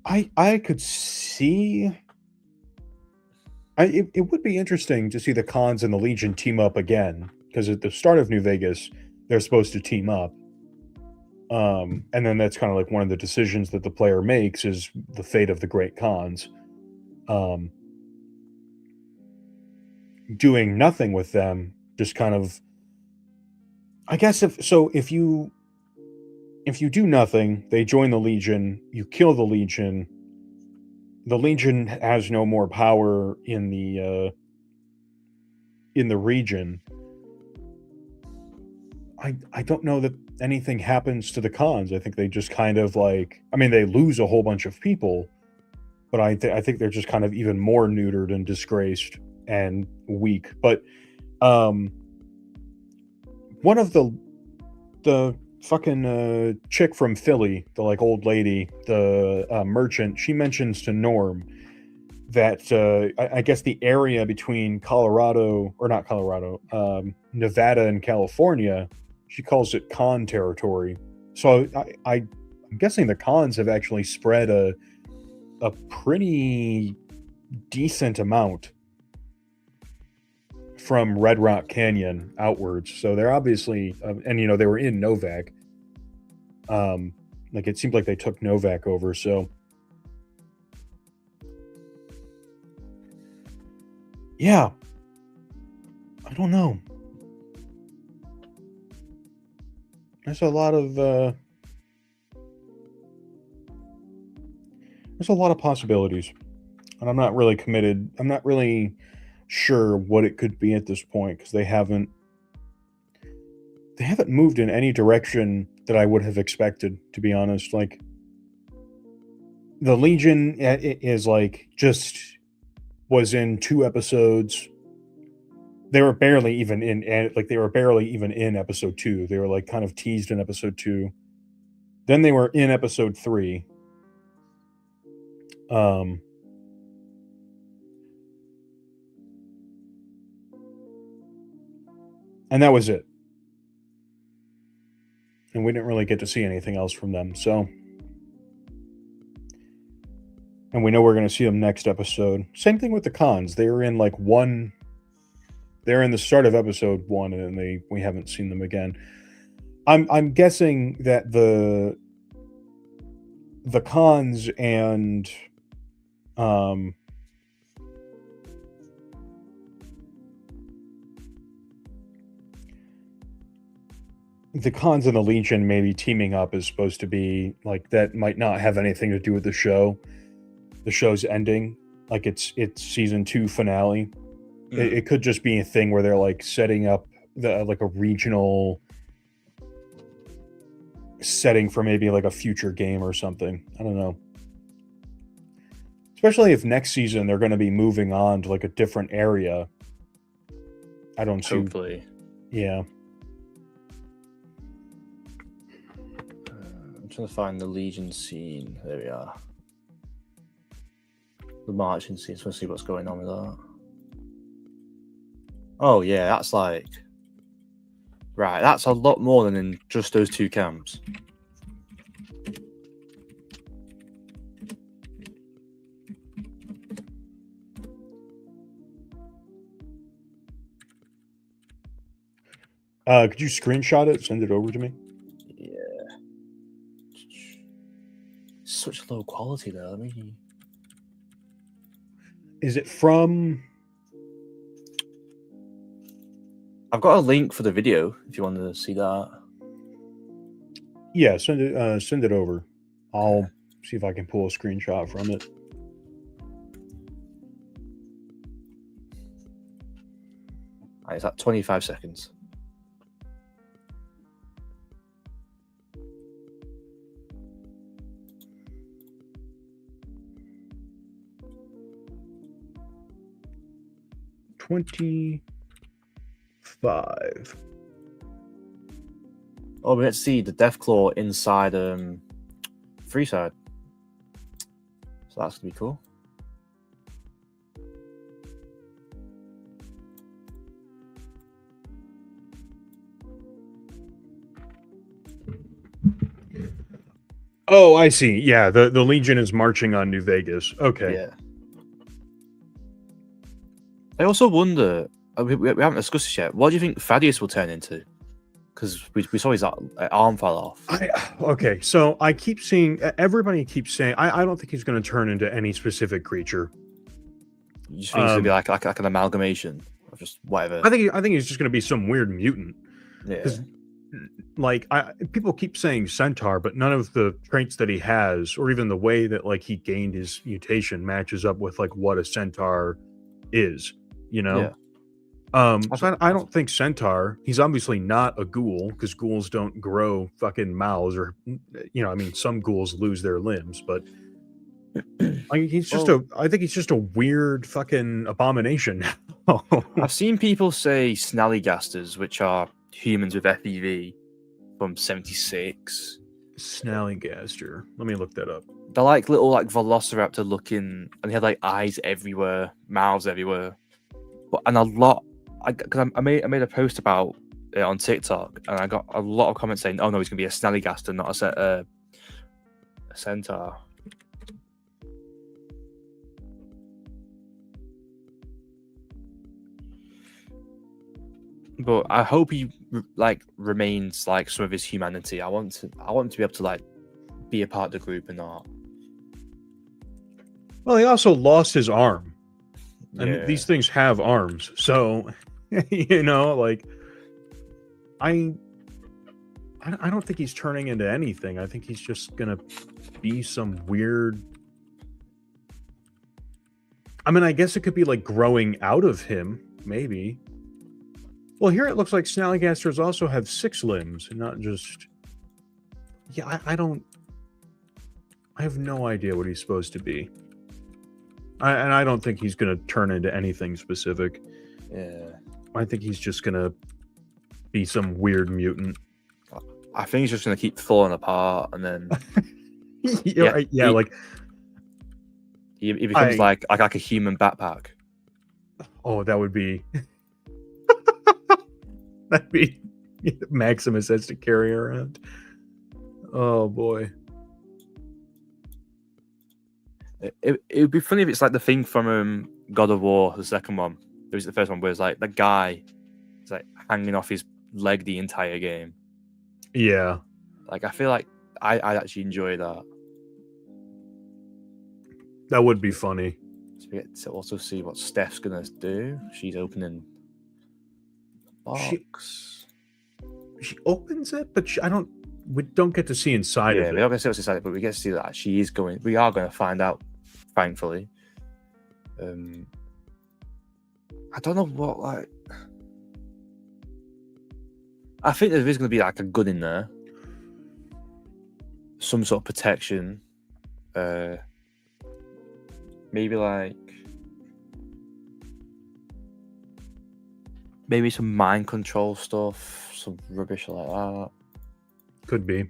I could see. It would be interesting to see the Khans and the Legion team up again because at the start of New Vegas, they're supposed to team up. And then that's kind of like one of the decisions that the player makes is the fate of the Great Khans. Um, doing nothing with them, just kind of. I guess if you do nothing, they join the Legion. You kill the Legion. The Legion has no more power in the region. I don't know that anything happens to the Khans. I think they just kind of like. I mean, they lose a whole bunch of people, but I think they're just kind of even more neutered and disgraced and weak. But um, one of the fucking chick from Philly, the like old lady, the merchant, she mentions to Norm that I guess the area between Colorado or not Colorado, Nevada and California, she calls it Khan territory. So I'm guessing the Khans have actually spread a pretty decent amount from Red Rock Canyon outwards. So they're obviously, and you know, they were in Novak. Like it seemed like they took Novak over. So yeah, I don't know. There's a lot of possibilities, and I'm not really committed. I'm not really sure what it could be at this point because they haven't moved in any direction that I would have expected, to be honest. Like the Legion is like just was in 2 episodes. They were barely even in like they were barely even in episode 2. They were like kind of teased in episode 2. Then they were in episode 3. Um and that was it. And we didn't really get to see anything else from them. So and we know we're going to see them next episode. Same thing with the Khans. They were in like one. They're in the start of episode 1, and then we haven't seen them again. I'm guessing that the Khans and um the Khans and the Legion maybe teaming up is supposed to be like that might not have anything to do with the show. The show's ending, like it's season 2 finale. It could just be a thing where they're like setting up the like a regional setting for maybe like a future game or something. I don't know. Especially if next season they're going to be moving on to like a different area. I don't see. Hopefully. Yeah. I'm trying to find the Legion scene. There we are. The marching scene. So let's see what's going on with that. Oh yeah, that's like right. That's a lot more than in just those 2 camps. Could you screenshot it? Send it over to me. Yeah. Such low quality though. Let me. Is it from? I've got a link for the video if you want to see that. Yeah, send it over. I'll see if I can pull a screenshot from it. Right, it's at 25 seconds. 25. Oh, we get to see the Deathclaw inside Freeside. So that's gonna be cool. Oh, I see. Yeah, the Legion is marching on New Vegas. Okay. Yeah. I also wonder, we haven't discussed this yet, what do you think Thaddeus will turn into? Because we saw his arm fell off. Okay, so I keep seeing, everybody keeps saying, I don't think he's going to turn into any specific creature. You just think it's going to be like an amalgamation of just whatever? I think he's just going to be some weird mutant. Yeah. Like, people keep saying centaur, but none of the traits that he has, or even the way that like he gained his mutation, matches up with like what a centaur is. You know. Yeah. So I don't think centaur. He's obviously not a ghoul because ghouls don't grow fucking mouths, or I mean, some ghouls lose their limbs, but he's just I think he's just a weird fucking abomination. I've seen people say snallygasters, which are humans with FEV from 76. Snallygaster. Let me look that up. They're like little like velociraptor looking, and they have like eyes everywhere, mouths everywhere. And a lot, because I made a post about it on TikTok, and I got a lot of comments saying, "Oh no, he's gonna be a snallygaster, not a centaur." But I hope he like remains like some of his humanity. I want him to be able to like be a part of the group and not. Well, he also lost his arm. And these Yeah. things have arms, so like I don't think he's turning into anything. I think he's just gonna be some weird. I mean, I guess it could be like growing out of him, maybe. Well, here it looks like snallygasters also have 6 limbs, and not just. Yeah, I don't. I have no idea what he's supposed to be. And I don't think he's going to turn into anything specific. Yeah. I think he's just going to be some weird mutant. I think he's just going to keep falling apart, and then like he becomes like a human backpack. Oh, that would be that'd be Maximus has to carry around. Oh boy. It would be funny if it's like the thing from God of War, the second one. It was the first one where it's like the guy is like hanging off his leg the entire game. Yeah. Like I feel like I actually enjoy that. That would be funny. So we get to also see what Steph's gonna do. She's opening a box. She opens it, but we don't get to see inside of it. We don't get to see what's inside it, but we get to see that she is going. We are going to find out, thankfully. I don't know what like. I think there is going to be like a gun in there, some sort of protection. Maybe some mind control stuff, some rubbish like that. Could be.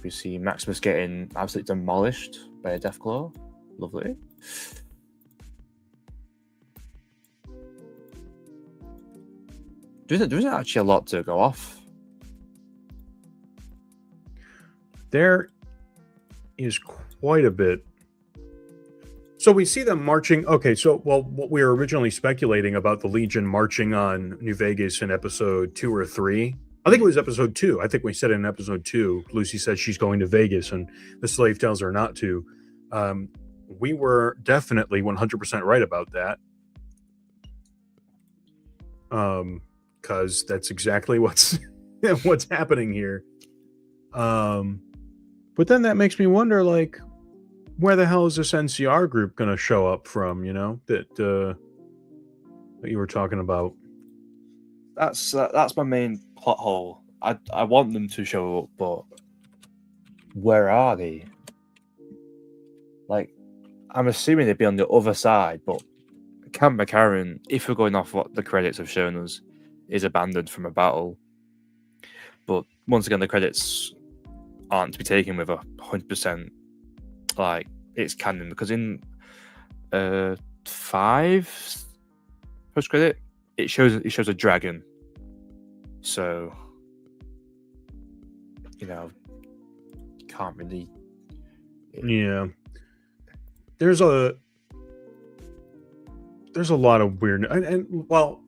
We see Maximus getting absolutely demolished by a Deathclaw. Lovely. There isn't actually a lot to go off. There is quite a bit. So we see them marching. Okay, so what we were originally speculating about the Legion marching on New Vegas in episode 2 or 3. I think it was episode 2. I think we said in episode 2, Lucy says she's going to Vegas and the slave tells her not to. We were definitely 100% right about that. Because that's exactly what's happening here. But then that makes me wonder, like, where the hell is this NCR group going to show up from, that you were talking about? That's my main plot hole. I want them to show up, but where are they? Like, I'm assuming they'd be on the other side, but Camp McCarran, if we're going off what the credits have shown us, is abandoned from a battle. But once again, the credits aren't to be taken with 100%. Like it's canon because in 5 post credit, it shows a dragon. So can't really. Yeah, there's a lot of weird and well,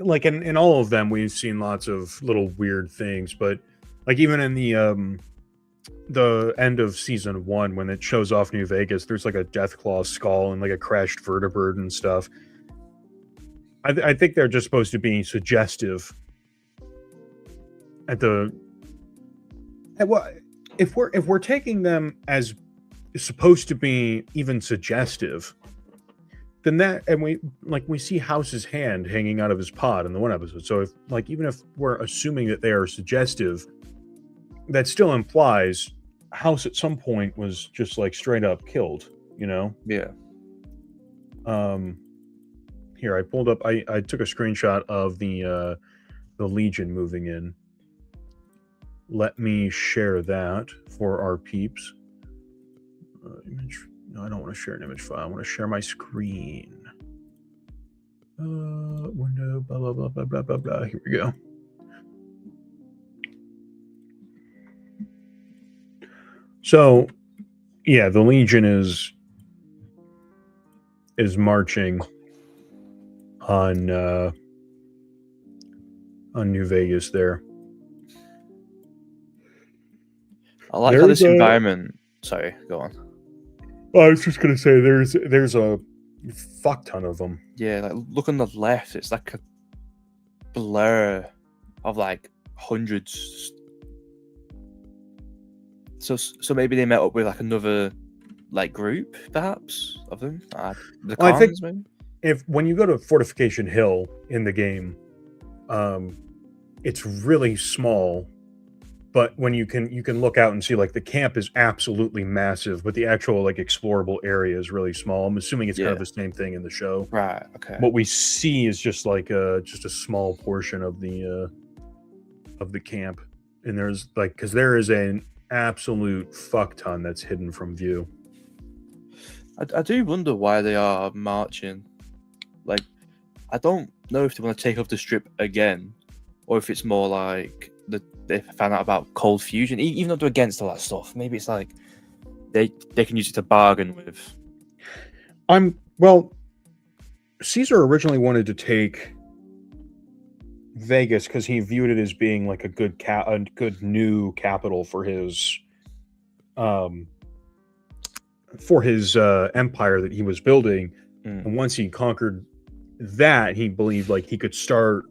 like in all of them we've seen lots of little weird things, but like even in the end of season 1 when it shows off New Vegas, there's like a Deathclaw skull and like a crashed vertebrate and stuff. I think they're just supposed to be suggestive if we're taking them as supposed to be even suggestive, then that, and we see House's hand hanging out of his pod in the one episode. So even if we're assuming that they are suggestive, that still implies House at some point was just like straight up killed, Yeah. Here I pulled up. I took a screenshot of the Legion moving in. Let me share that for our peeps. Image. No, I don't want to share an image file. I want to share my screen. Window. Blah blah blah blah blah blah blah. Here we go. So, yeah, the Legion is marching on New Vegas there. I like how this environment. Sorry, go on. I was just gonna say there's a fuck ton of them. Yeah, like look on the left. It's like a blur of like hundreds. So maybe they met up with like another like group, perhaps, of them. The I think maybe? When you go to Fortification Hill in the game, it's really small, but when you can look out and see like the camp is absolutely massive, but the actual like explorable area is really small. I'm assuming it's kind of the same thing in the show. Right. Okay. What we see is just like a small portion of the camp, and there's like because there is an absolute fuck ton that's hidden from view. I do wonder why they are marching. Like, I don't know if they want to take off the strip again, or if it's more like they found out about cold fusion. Even though they're against all that stuff, maybe it's like they can use it to bargain with. Caesar originally wanted to take Vegas because he viewed it as being like a good new capital for his empire that he was building. And once he conquered that, he believed like he could start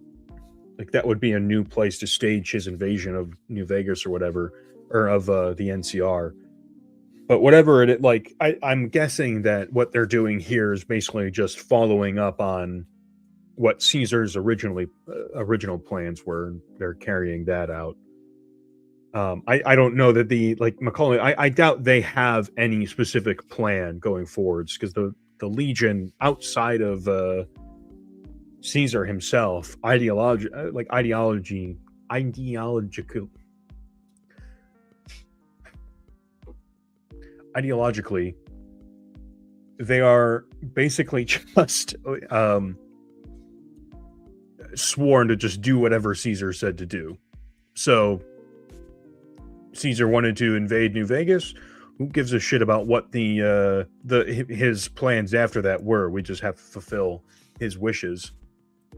like that would be a new place to stage his invasion of New Vegas or whatever, or of the NCR. But whatever it like, I'm guessing that what they're doing here is basically just following up on what Caesar's original plans were. And they're carrying that out. I don't know that Macaulay. I doubt they have any specific plan going forwards because the Legion outside of Caesar himself, ideologically, they are basically just sworn to just do whatever Caesar said to do. So Caesar wanted to invade New Vegas. Who gives a shit about what his plans after that were? We just have to fulfill his wishes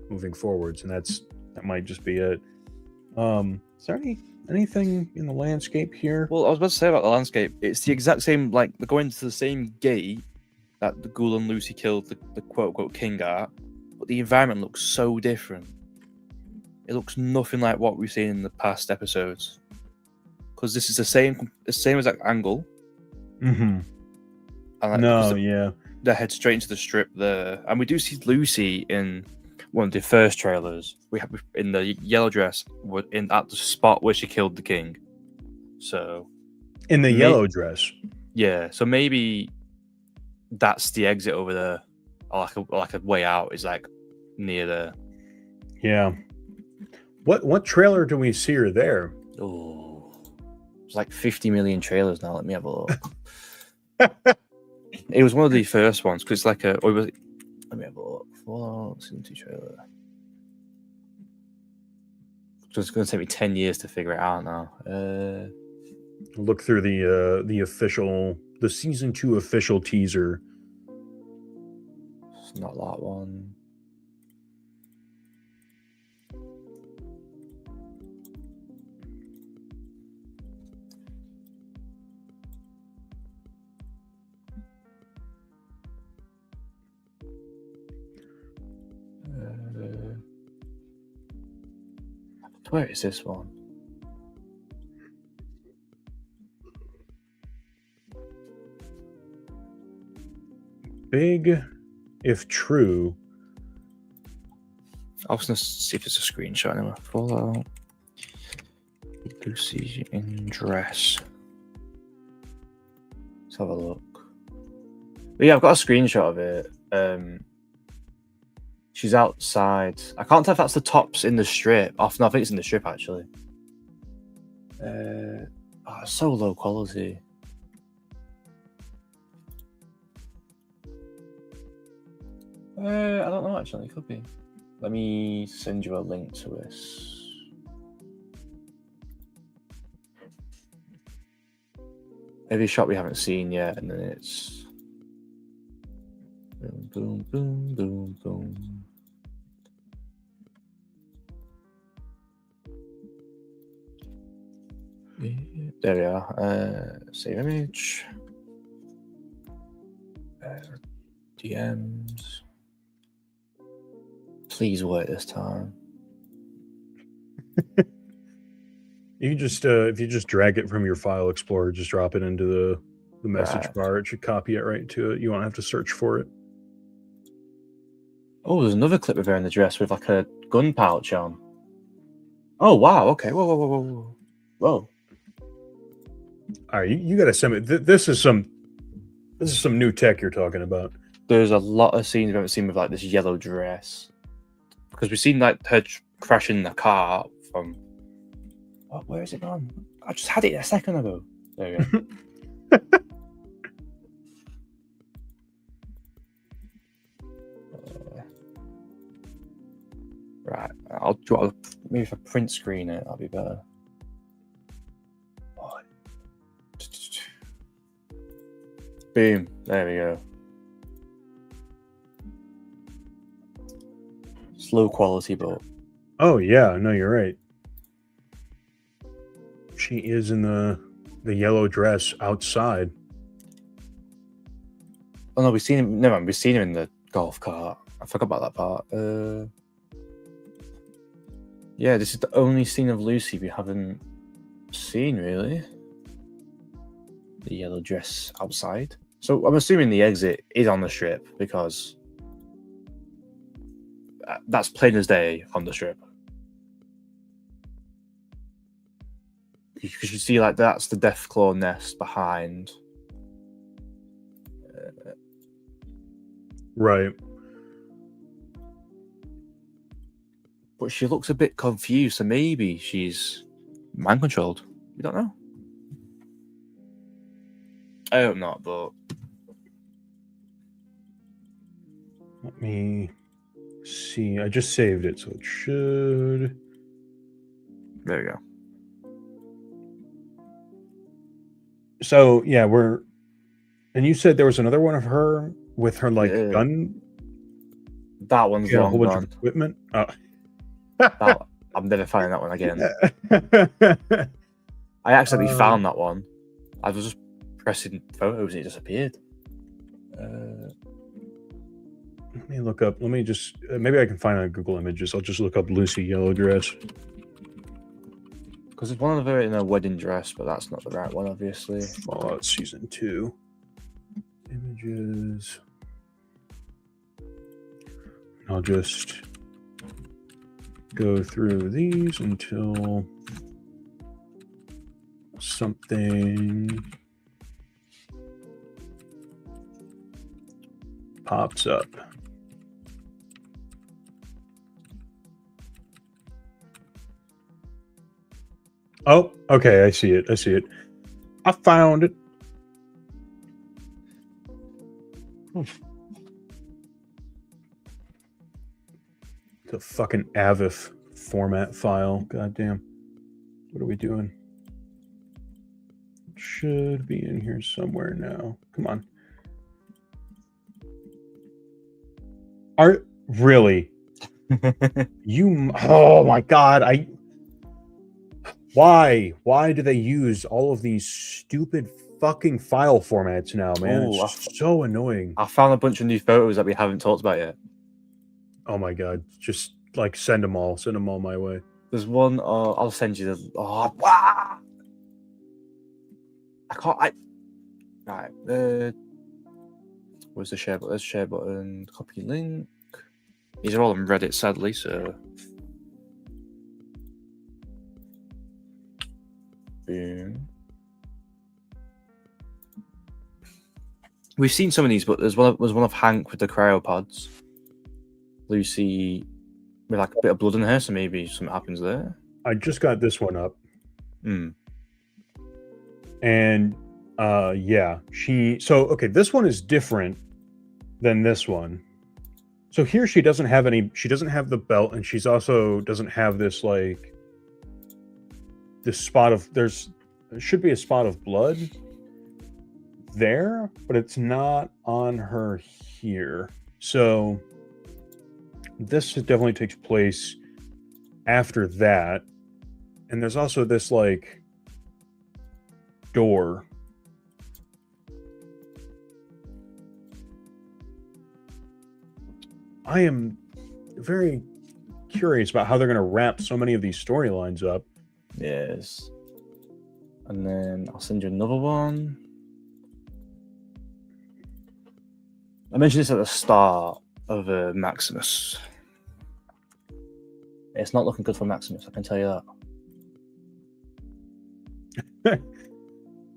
moving forwards, and that might just be it. Is there anything in the landscape here? Well, I was about to say about the landscape. It's the exact same. Like they're going to the same gate that the Ghoul and Lucy killed the quote unquote king at, but the environment looks so different. It looks nothing like what we've seen in the past episodes. Because this is the same exact angle. Mm-hmm. And they head straight into the strip there, and we do see Lucy in one of the first trailers. We have in the yellow dress, at the spot where she killed the king. So in the yellow dress, yeah. So maybe that's the exit over there, or like a way out is like near there. Yeah. What trailer do we see her there? Oh, it's like 50 million trailers now. Let me have a look. It was one of the first ones because it's like a. Or was it, let me have a look. Fallout Season 2 trailer. So it's going to take me 10 years to figure it out now. Look through the season 2 official teaser. It's not that one. Where is this one? Big, if true. I was going to see if it's a screenshot anyway. Fallout. Lucy in dress. Let's have a look. But yeah, I've got a screenshot of it. She's outside. I can't tell if that's the tops in the strip. No, I think it's in the strip actually. It's so low quality. I don't know actually. It could be. Let me send you a link to this. Maybe a shot we haven't seen yet, and then it's boom, boom, boom, boom, boom. There we are. Save image. DMs. Please work this time. You just if you just drag it from your file explorer, just drop it into the message Right. bar. It should copy it right to it. You won't have to search for it. Oh, there's another clip of her in the dress with like a gun pouch on. Oh wow! Okay. Whoa, whoa, whoa, whoa, whoa. Whoa. All right, you got to send me. This is some new tech you're talking about. There's a lot of scenes we haven't seen with like this yellow dress because we've seen like her crashing the car from. Oh, where is it gone? I just had it a second ago. There you go. Right. Maybe if I print screen it, that'll be better. Oh. Boom. There we go. Slow quality, but. Oh yeah, no, you're right. She is in the yellow dress outside. Oh no, we've seen him. Never mind, we've seen him in the golf cart. I forgot about that part. Yeah, this is the only scene of Lucy we haven't seen, really. The yellow dress outside. So I'm assuming the exit is on the strip because that's plain as day on the strip. Because you see, like, that's the Deathclaw nest behind. Right. But she looks a bit confused, so maybe she's mind controlled. We don't know. I hope not, but Let me see. I just saved it, so it should. there we go. So yeah, and you said there was another one of her with her like gun. That one's Yeah, a long whole bunch gone. of equipment. I'm never finding that one again. I accidentally found that one. I was just pressing photos and it disappeared. Let me look up. Let me just maybe I can find on Google Images. I'll just look up Lucy yellow dress. Because there's one of her in a wedding dress, but that's not the right one, obviously. Fallout Season 2. Images. I'll just go through these until something pops up. Oh, okay, I see it. I found it. The fucking AVIF format file. Goddamn. What are we doing? Should be in here somewhere now. Come on. Really? Oh my god, Why do they use all of these stupid fucking file formats now, man? Ooh, It's so annoying. I found a bunch of new photos that we haven't talked about yet. Oh my god, just like send them all my way. There's one. I'll send you the. Oh, wow! I can't. Right. Where's the share button? There's share button. Copy link. These are all on Reddit, sadly. So. Boom. We've seen some of these, but there's one of Hank with the cryopods. Lucy with like a bit of blood in her, so maybe something happens there. I just got this one up. Hmm. And yeah, okay, this one is different than this one. So here she doesn't have the belt, and she's also doesn't have this like this spot of there should be a spot of blood there, but it's not on her here. So this definitely takes place after that. And there's also this like door. I am very curious about how they're going to wrap so many of these storylines up. Yes. And then I'll send you another one. I mentioned this at the start of Maximus. It's not looking good for Maximus, I can tell you that.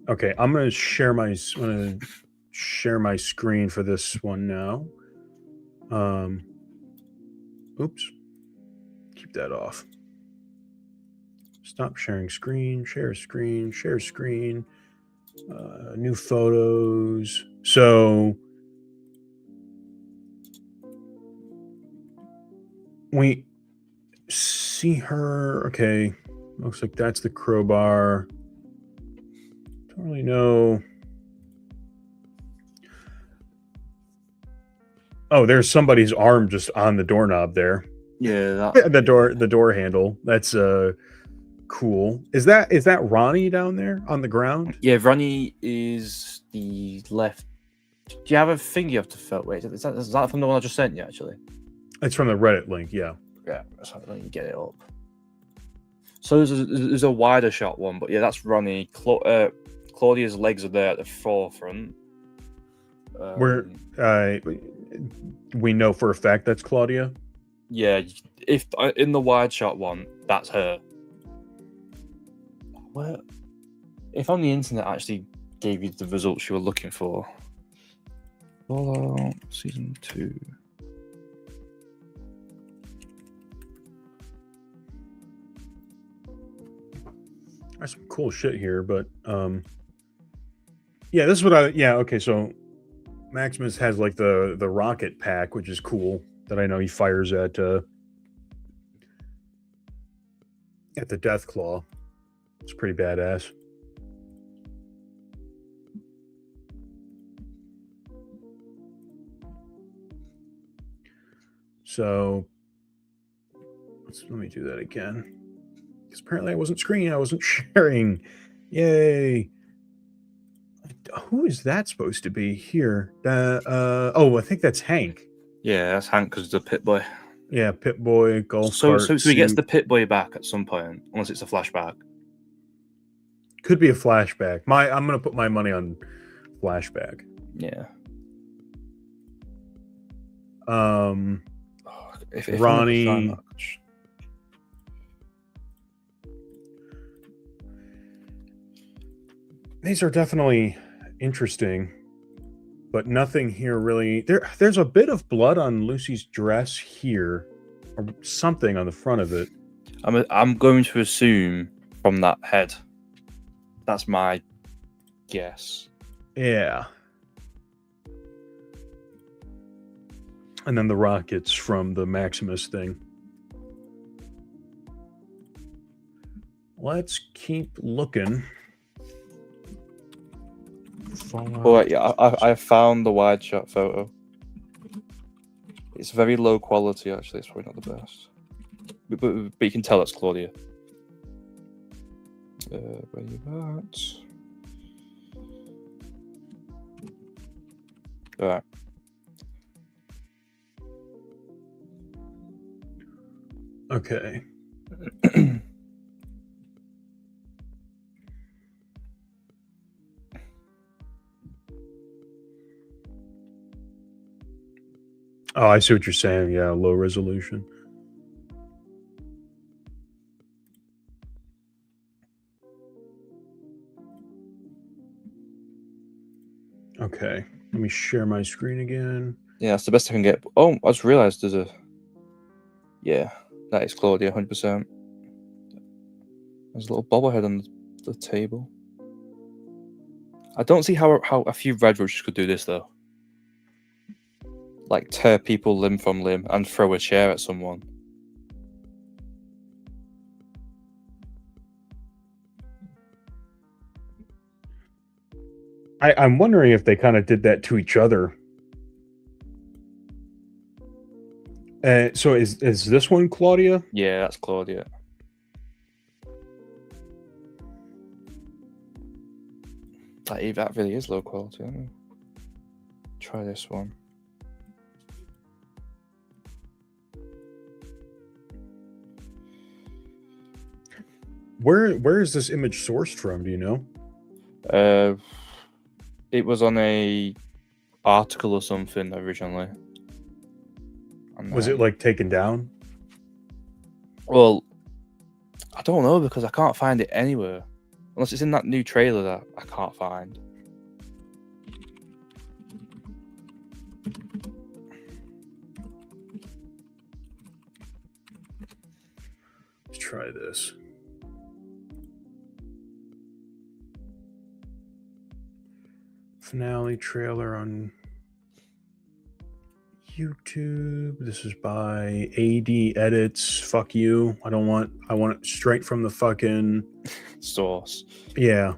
Okay, I'm gonna share my screen for this one now. Oops. Keep that off. Stop sharing screen, share screen, new photos. So we see her. Okay, looks like that's the crowbar. Don't really know. Oh, there's somebody's arm just on the doorknob there. Yeah, the door handle. That's cool. Is that Ronnie down there on the ground? Yeah, Ronnie is the left. Do you have a thing you have to fill? Wait, is that from the one I just sent you? Actually, it's from the Reddit link. Yeah. Yeah, let's have let me get it up. So there's a wider shot one, but yeah, that's Ronnie. Claudia's legs are there at the forefront. We know for a fact that's Claudia. Yeah, if in the wide shot one, that's her. Well, if on the internet actually gave you the results you were looking for. Fallout Season 2. There's some cool shit here, but yeah, this is what okay, so Maximus has like the rocket pack, which is cool, that I know he fires at the Death Claw. It's pretty badass. So let me do that again. Because apparently I wasn't screening, I wasn't sharing. Yay. Who is that supposed to be here? I think that's Hank. Yeah, that's Hank because the Pit Boy. Yeah, Pit Boy, golf so cart. So he gets the Pit Boy back at some point, unless it's a flashback. Could be a flashback. I'm gonna put my money on flashback. Yeah. If Ronnie. These are definitely interesting. but nothing here really. There's a bit of blood on Lucy's dress here, or something on the front of it. I'm going to assume from that head. That's my guess. Yeah. And then the rockets from the Maximus thing. Let's keep looking. But yeah, I found the wide shot photo. It's very low quality, actually. It's probably not the best. But you can tell that's Claudia. Where you at? All right. Okay. Oh, I see what you're saying. Yeah, low resolution. Okay, let me share my screen again. Yeah, that's the best I can get. Oh, I just realised there's a... Yeah, that is Claudia, 100%. There's a little bobblehead on the table. I don't see how a few red roaches could do this, though. Like, tear people limb from limb and throw a chair at someone. I'm wondering if they kind of did that to each other. So is this one Claudia? Yeah, that's Claudia. That really is low quality. Let me try this one. Where is this image sourced from? Do you know? It was on a article or something originally. And Was it like taken down? Well, I don't know because I can't find it anywhere. Unless it's in that new trailer that I can't find. Let's try this. Finale trailer on YouTube. This is by AD Edits. Fuck you. I want it straight from the fucking source. Yeah.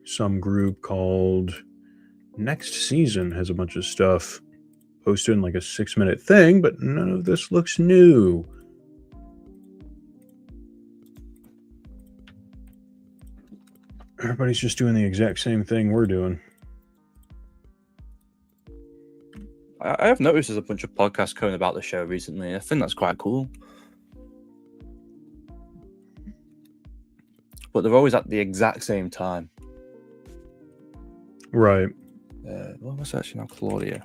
Some group called Next Season has a bunch of stuff posted in like a 6-minute thing, but none of this looks new. Everybody's just doing the exact same thing we're doing. I have noticed there's a bunch of podcasts going about the show recently. I think that's quite cool. But they're always at the exact same time. Right. What was actually now Claudia?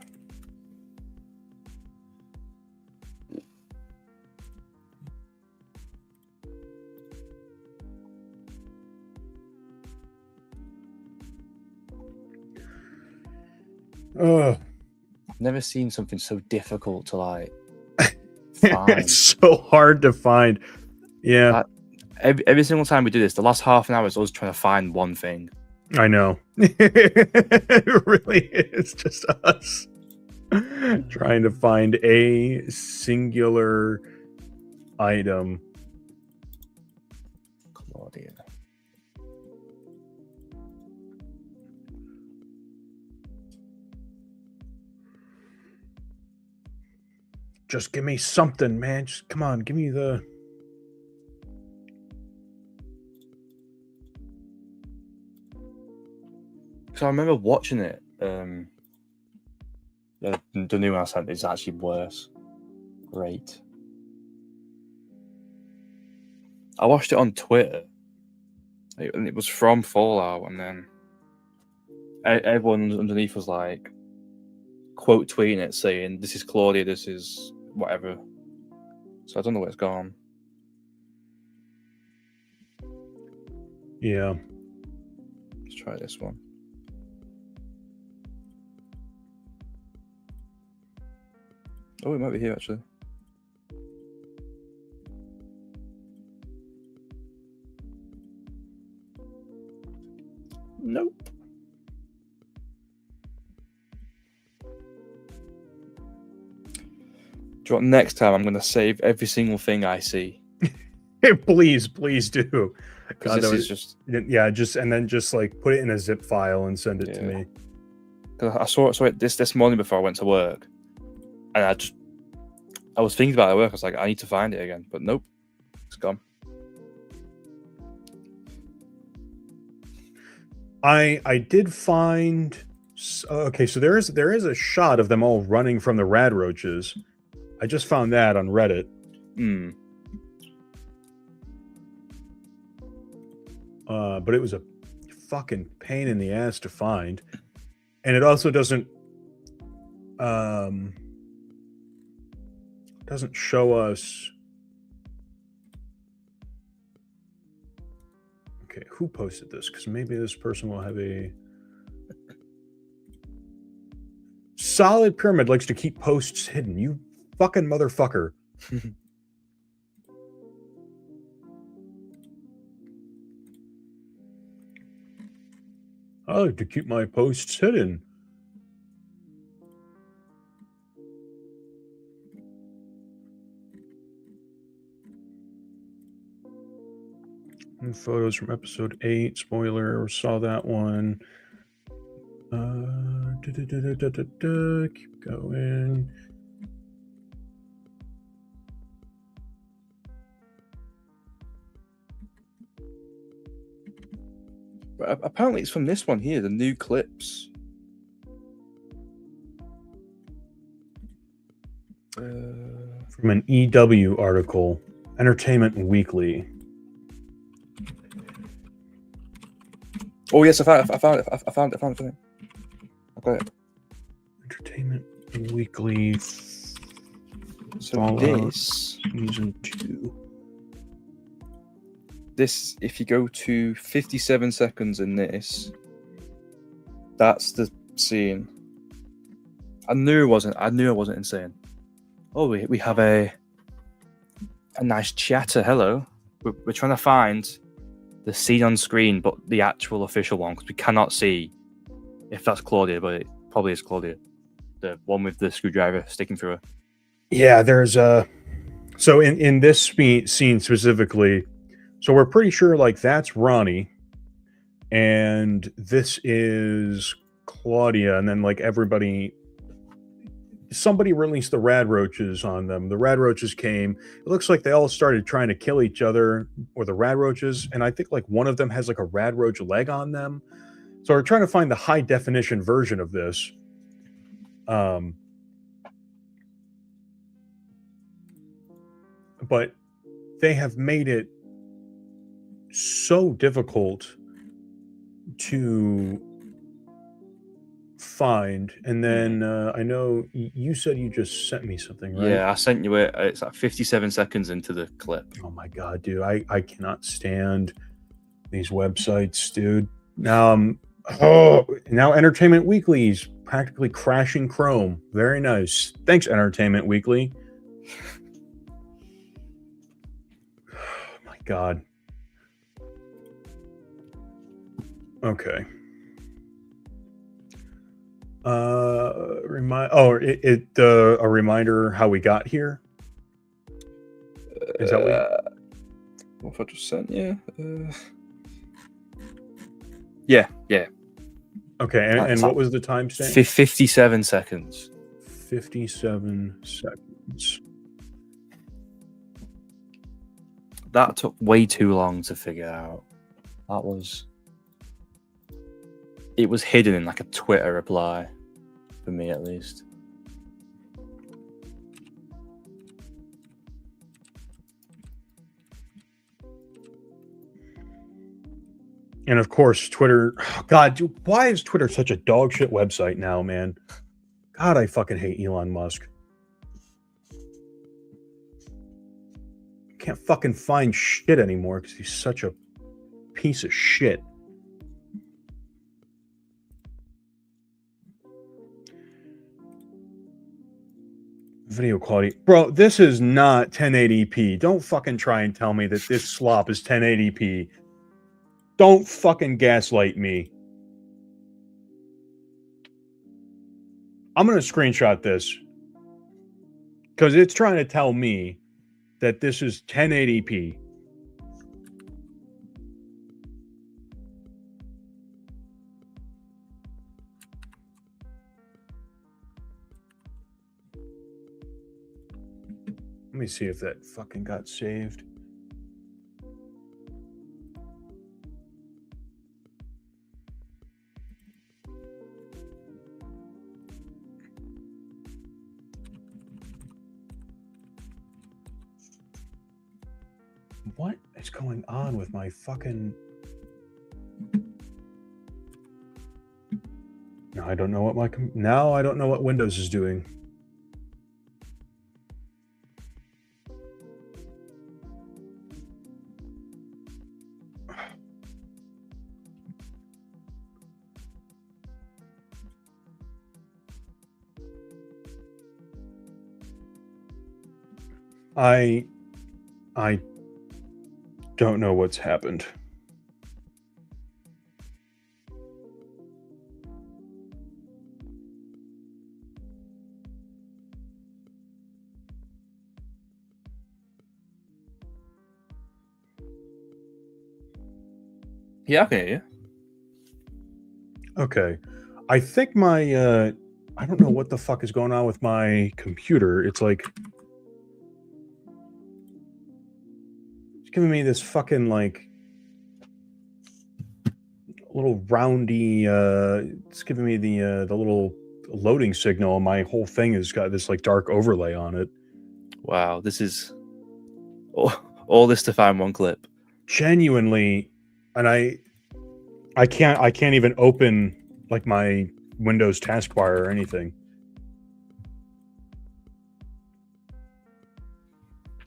I've never seen something so difficult to like find. It's so hard to find. Yeah. Every single time we do this, the last half an hour is always trying to find one thing. I know. It really is just us trying to find a singular item. Claudia. Just give me something, man. Just come on, give me the... So I remember watching it. The new one I sent is actually worse. Great. I watched it on Twitter, and it was from Fallout, and then everyone underneath was like quote tweeting it saying, "This is Claudia, this is whatever." So I don't know where it's gone. Yeah. Let's try this one. Oh, it might be here actually. Nope. Do you want next time I'm going to save every single thing I see? Please do. Because this is just... Yeah, and then like put it in a zip file and send it to me. Because I saw it this morning before I went to work, and I was thinking about it at work. I was like, I need to find it again, but nope, it's gone. I did find... Okay, so there is a shot of them all running from the rad roaches. I just found that on Reddit. But it was a fucking pain in the ass to find, and it also doesn't show us. Okay, who posted this? Because maybe this person will have a Solid Pyramid likes to keep posts hidden. You fucking motherfucker. I like to keep my posts hidden. And photos from episode 8. Spoiler, saw that one. Keep going. But apparently it's from this one here, the new clips. From an EW article, Entertainment Weekly. Oh yes, I found it. I've got it. Entertainment Weekly. So Fallout this Season 2. This, if you go to 57 seconds in this, that's the scene. I knew I wasn't insane. Oh, we have a nice chatter. Hello. We're trying to find the scene on screen, but the actual official one, because we cannot see if that's Claudia, but it probably is Claudia, the one with the screwdriver sticking through her. Yeah, there's a... So in this scene specifically, so we're pretty sure like that's Ronnie, and this is Claudia, and then like everybody... Somebody released the rad roaches on them. The rad roaches came. It looks like they all started trying to kill each other, or the rad roaches, and I think like one of them has like a rad roach leg on them. So we're trying to find the high definition version of this. But they have made it so difficult to find. And then I know you said you just sent me something, right? Yeah, I sent you it. It's like 57 seconds into the clip. Oh my god, dude, I cannot stand these websites, dude. Now now Entertainment Weekly's practically crashing Chrome. Very nice. Thanks, Entertainment Weekly. Oh my god. Okay. A reminder how we got here. Is that what I just sent you? Yeah. Okay, and what was the timestamp? 57 seconds. 57 seconds. That took way too long to figure out. It was hidden in like a Twitter reply, for me at least. And of course, Twitter. God, dude, why is Twitter such a dog shit website now, man? God, I fucking hate Elon Musk. Can't fucking find shit anymore because he's such a piece of shit. Video quality. Bro, this is not 1080p. Don't fucking try and tell me that this slop is 1080p. Don't fucking gaslight me. I'm going to screenshot this because it's trying to tell me that this is 1080p. Let me see if that fucking got saved. What is going on with my fucking... Now I don't know what now I don't know what Windows is doing. I don't know what's happened. Yeah, I can hear you. Okay. I think my I don't know what the fuck is going on with my computer. It's like it's giving me this fucking like little roundy it's giving me the little loading signal, and my whole thing has got this like dark overlay on it. Wow, this is all this to find one clip. Genuinely, and I can't even open like my Windows taskbar or anything.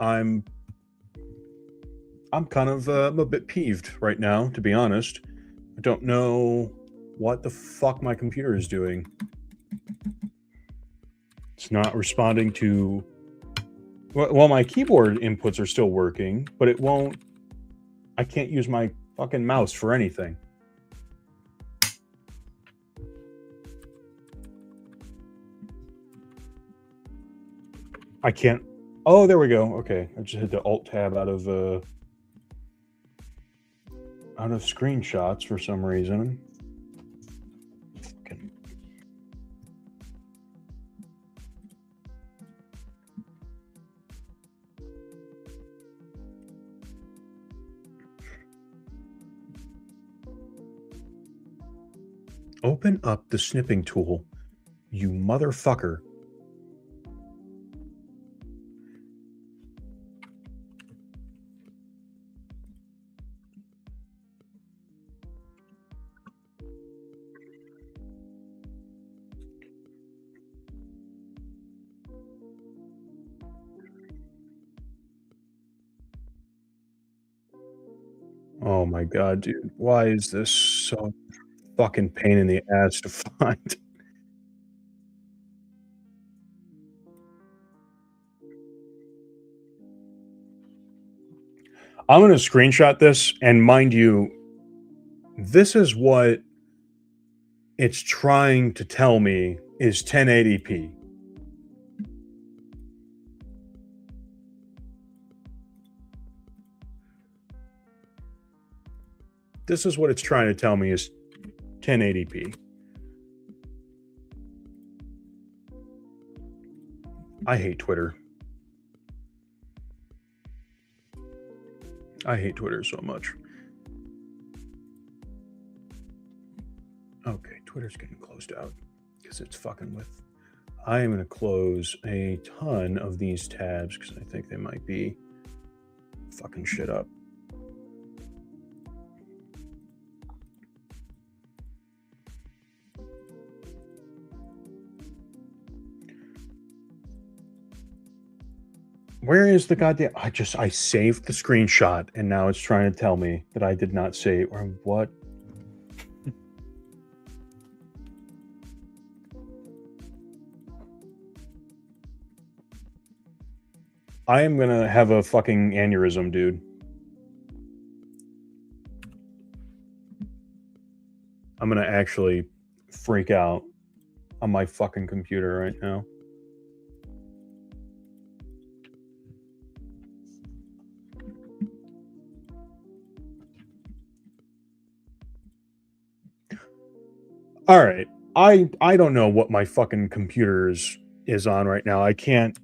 I'm kind of I'm a bit peeved right now, to be honest. I don't know what the fuck my computer is doing. It's not responding to... Well, my keyboard inputs are still working, but it won't... I can't use my fucking mouse for anything. I can't... Oh, there we go. Okay, I just hit the Alt-Tab out of screenshots for some reason. Fucking... Open up the snipping tool, you motherfucker. Oh my god, dude. Why is this so fucking pain in the ass to find? I'm going to screenshot this, and mind you, this is what it's trying to tell me is 1080p. This is what it's trying to tell me is 1080p. I hate Twitter. I hate Twitter so much. Okay, Twitter's getting closed out because it's fucking with... I am going to close a ton of these tabs because I think they might be fucking shit up. Where is the goddamn? I saved the screenshot, and now it's trying to tell me that I did not save. Or what? I am gonna have a fucking aneurysm, dude. I'm gonna actually freak out on my fucking computer right now. All right. I don't know what my fucking computer is on right now. I can't.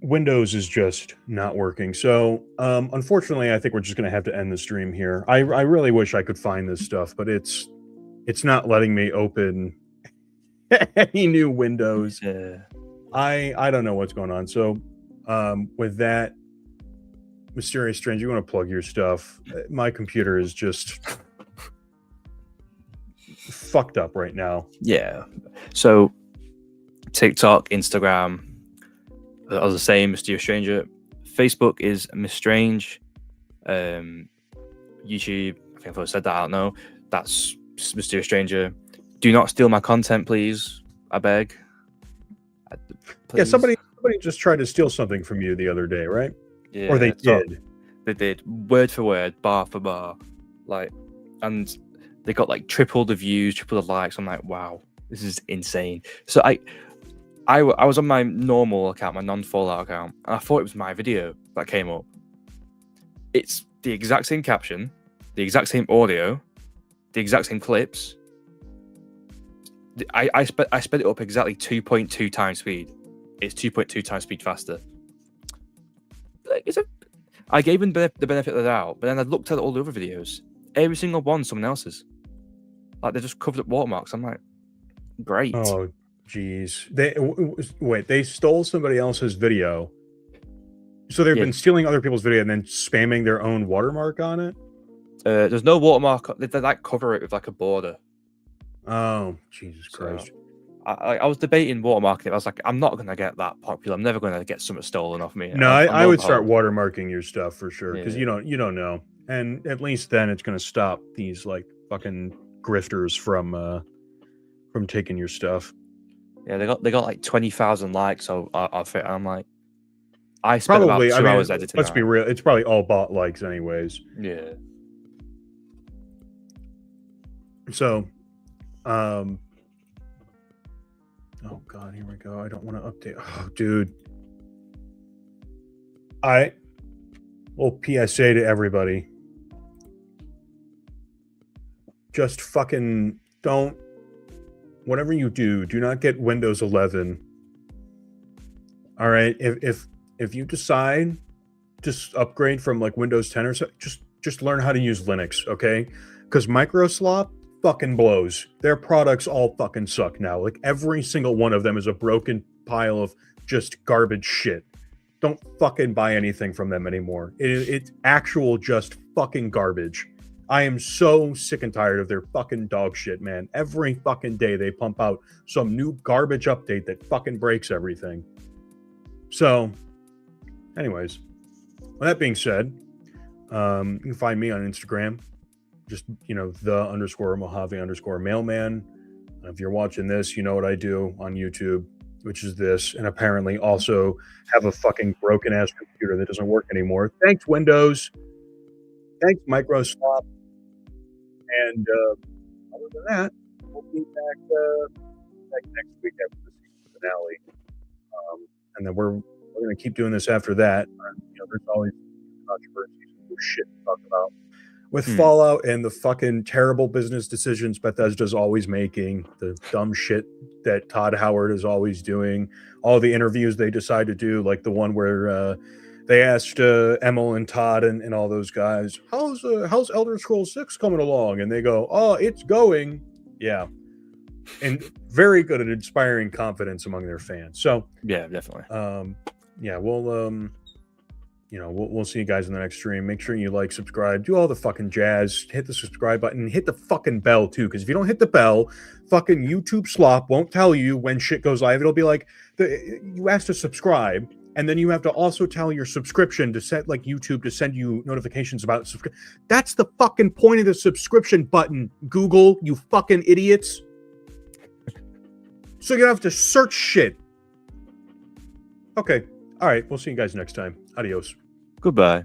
Windows is just not working. So, unfortunately, I think we're just gonna have to end the stream here. I really wish I could find this stuff, but it's not letting me open any new windows. Yeah. I don't know what's going on. So, with that, Mysterious Strange, you want to plug your stuff? My computer is just fucked up right now. Yeah. So TikTok, Instagram, are the same, Mysterious Stranger. Facebook is Miss Strange. YouTube, I think I've said that, I don't know. That's Mysterious Stranger. Do not steal my content, please. I beg. Yeah, somebody just tried to steal something from you the other day, right? Yeah, Or they did. They did, word for word, bar for bar. Like, and they got like triple the views, triple the likes. I'm like, wow, this is insane. So I was on my normal account, my non-Fallout account, and I thought it was my video that came up. It's the exact same caption, the exact same audio, the exact same clips. I sped it up exactly 2.2 times speed. It's 2.2 times speed faster. Like, I gave him the benefit of the doubt, but then I looked at all the other videos. Every single one, someone else's. Like, they just covered up watermarks. I'm like, great. Oh, jeez. They stole somebody else's video. So they've been stealing other people's video and then spamming their own watermark on it? There's no watermark. They like cover it with like a border. Oh, Jesus Christ. I was debating watermarking it. I was like, I'm not going to get that popular. I'm never going to get something stolen off me. No, I would start watermarking your stuff for sure, because Yeah. you don't know. And at least then it's going to stop these like fucking grifters from taking your stuff. Yeah, they got like 20,000 likes off it. And I'm like, I spent about 2 hours editing. Let's be real. It's probably all bot likes anyways. Yeah. So, oh god, here we go. I don't want to update. Oh, dude. Little PSA to everybody. Just fucking don't. Whatever you do, do not get Windows 11. All right, if you decide to upgrade from like Windows 10 or so, just learn how to use Linux, okay? Because Microsoft fucking blows. Their products all fucking suck now. Like every single one of them is a broken pile of just garbage shit. Don't fucking buy anything from them anymore. It's actual just fucking garbage. I am so sick and tired of their fucking dog shit, man. Every fucking day they pump out some new garbage update that fucking breaks everything. So, anyways, with that being said, you can find me on Instagram. Just, _Mojave_Mailman. If you're watching this, you know what I do on YouTube, which is this, and apparently also have a fucking broken ass computer that doesn't work anymore. Thanks, Windows. Thanks, Microsoft. And other than that, we'll be back next week after the season finale. And then we're going to keep doing this after that. There's always controversies and shit to talk about with Fallout and the fucking terrible business decisions Bethesda's always making, the dumb shit that Todd Howard is always doing, all the interviews they decide to do, like the one where they asked Emil and Todd and all those guys, how's Elder Scrolls 6 coming along? And they go, oh, it's going. Yeah. And very good at inspiring confidence among their fans. So yeah, definitely. yeah, we'll we'll see you guys in the next stream. Make sure you like, subscribe, do all the fucking jazz. Hit the subscribe button, hit the fucking bell too, because if you don't hit the bell, fucking YouTube slop won't tell you when shit goes live. It'll be like you asked to subscribe, and then you have to also tell your subscription to set like YouTube to send you notifications about That's the fucking point of the subscription button, Google, you fucking idiots. So you have to search shit. Okay. All right. We'll see you guys next time. Adios. Goodbye.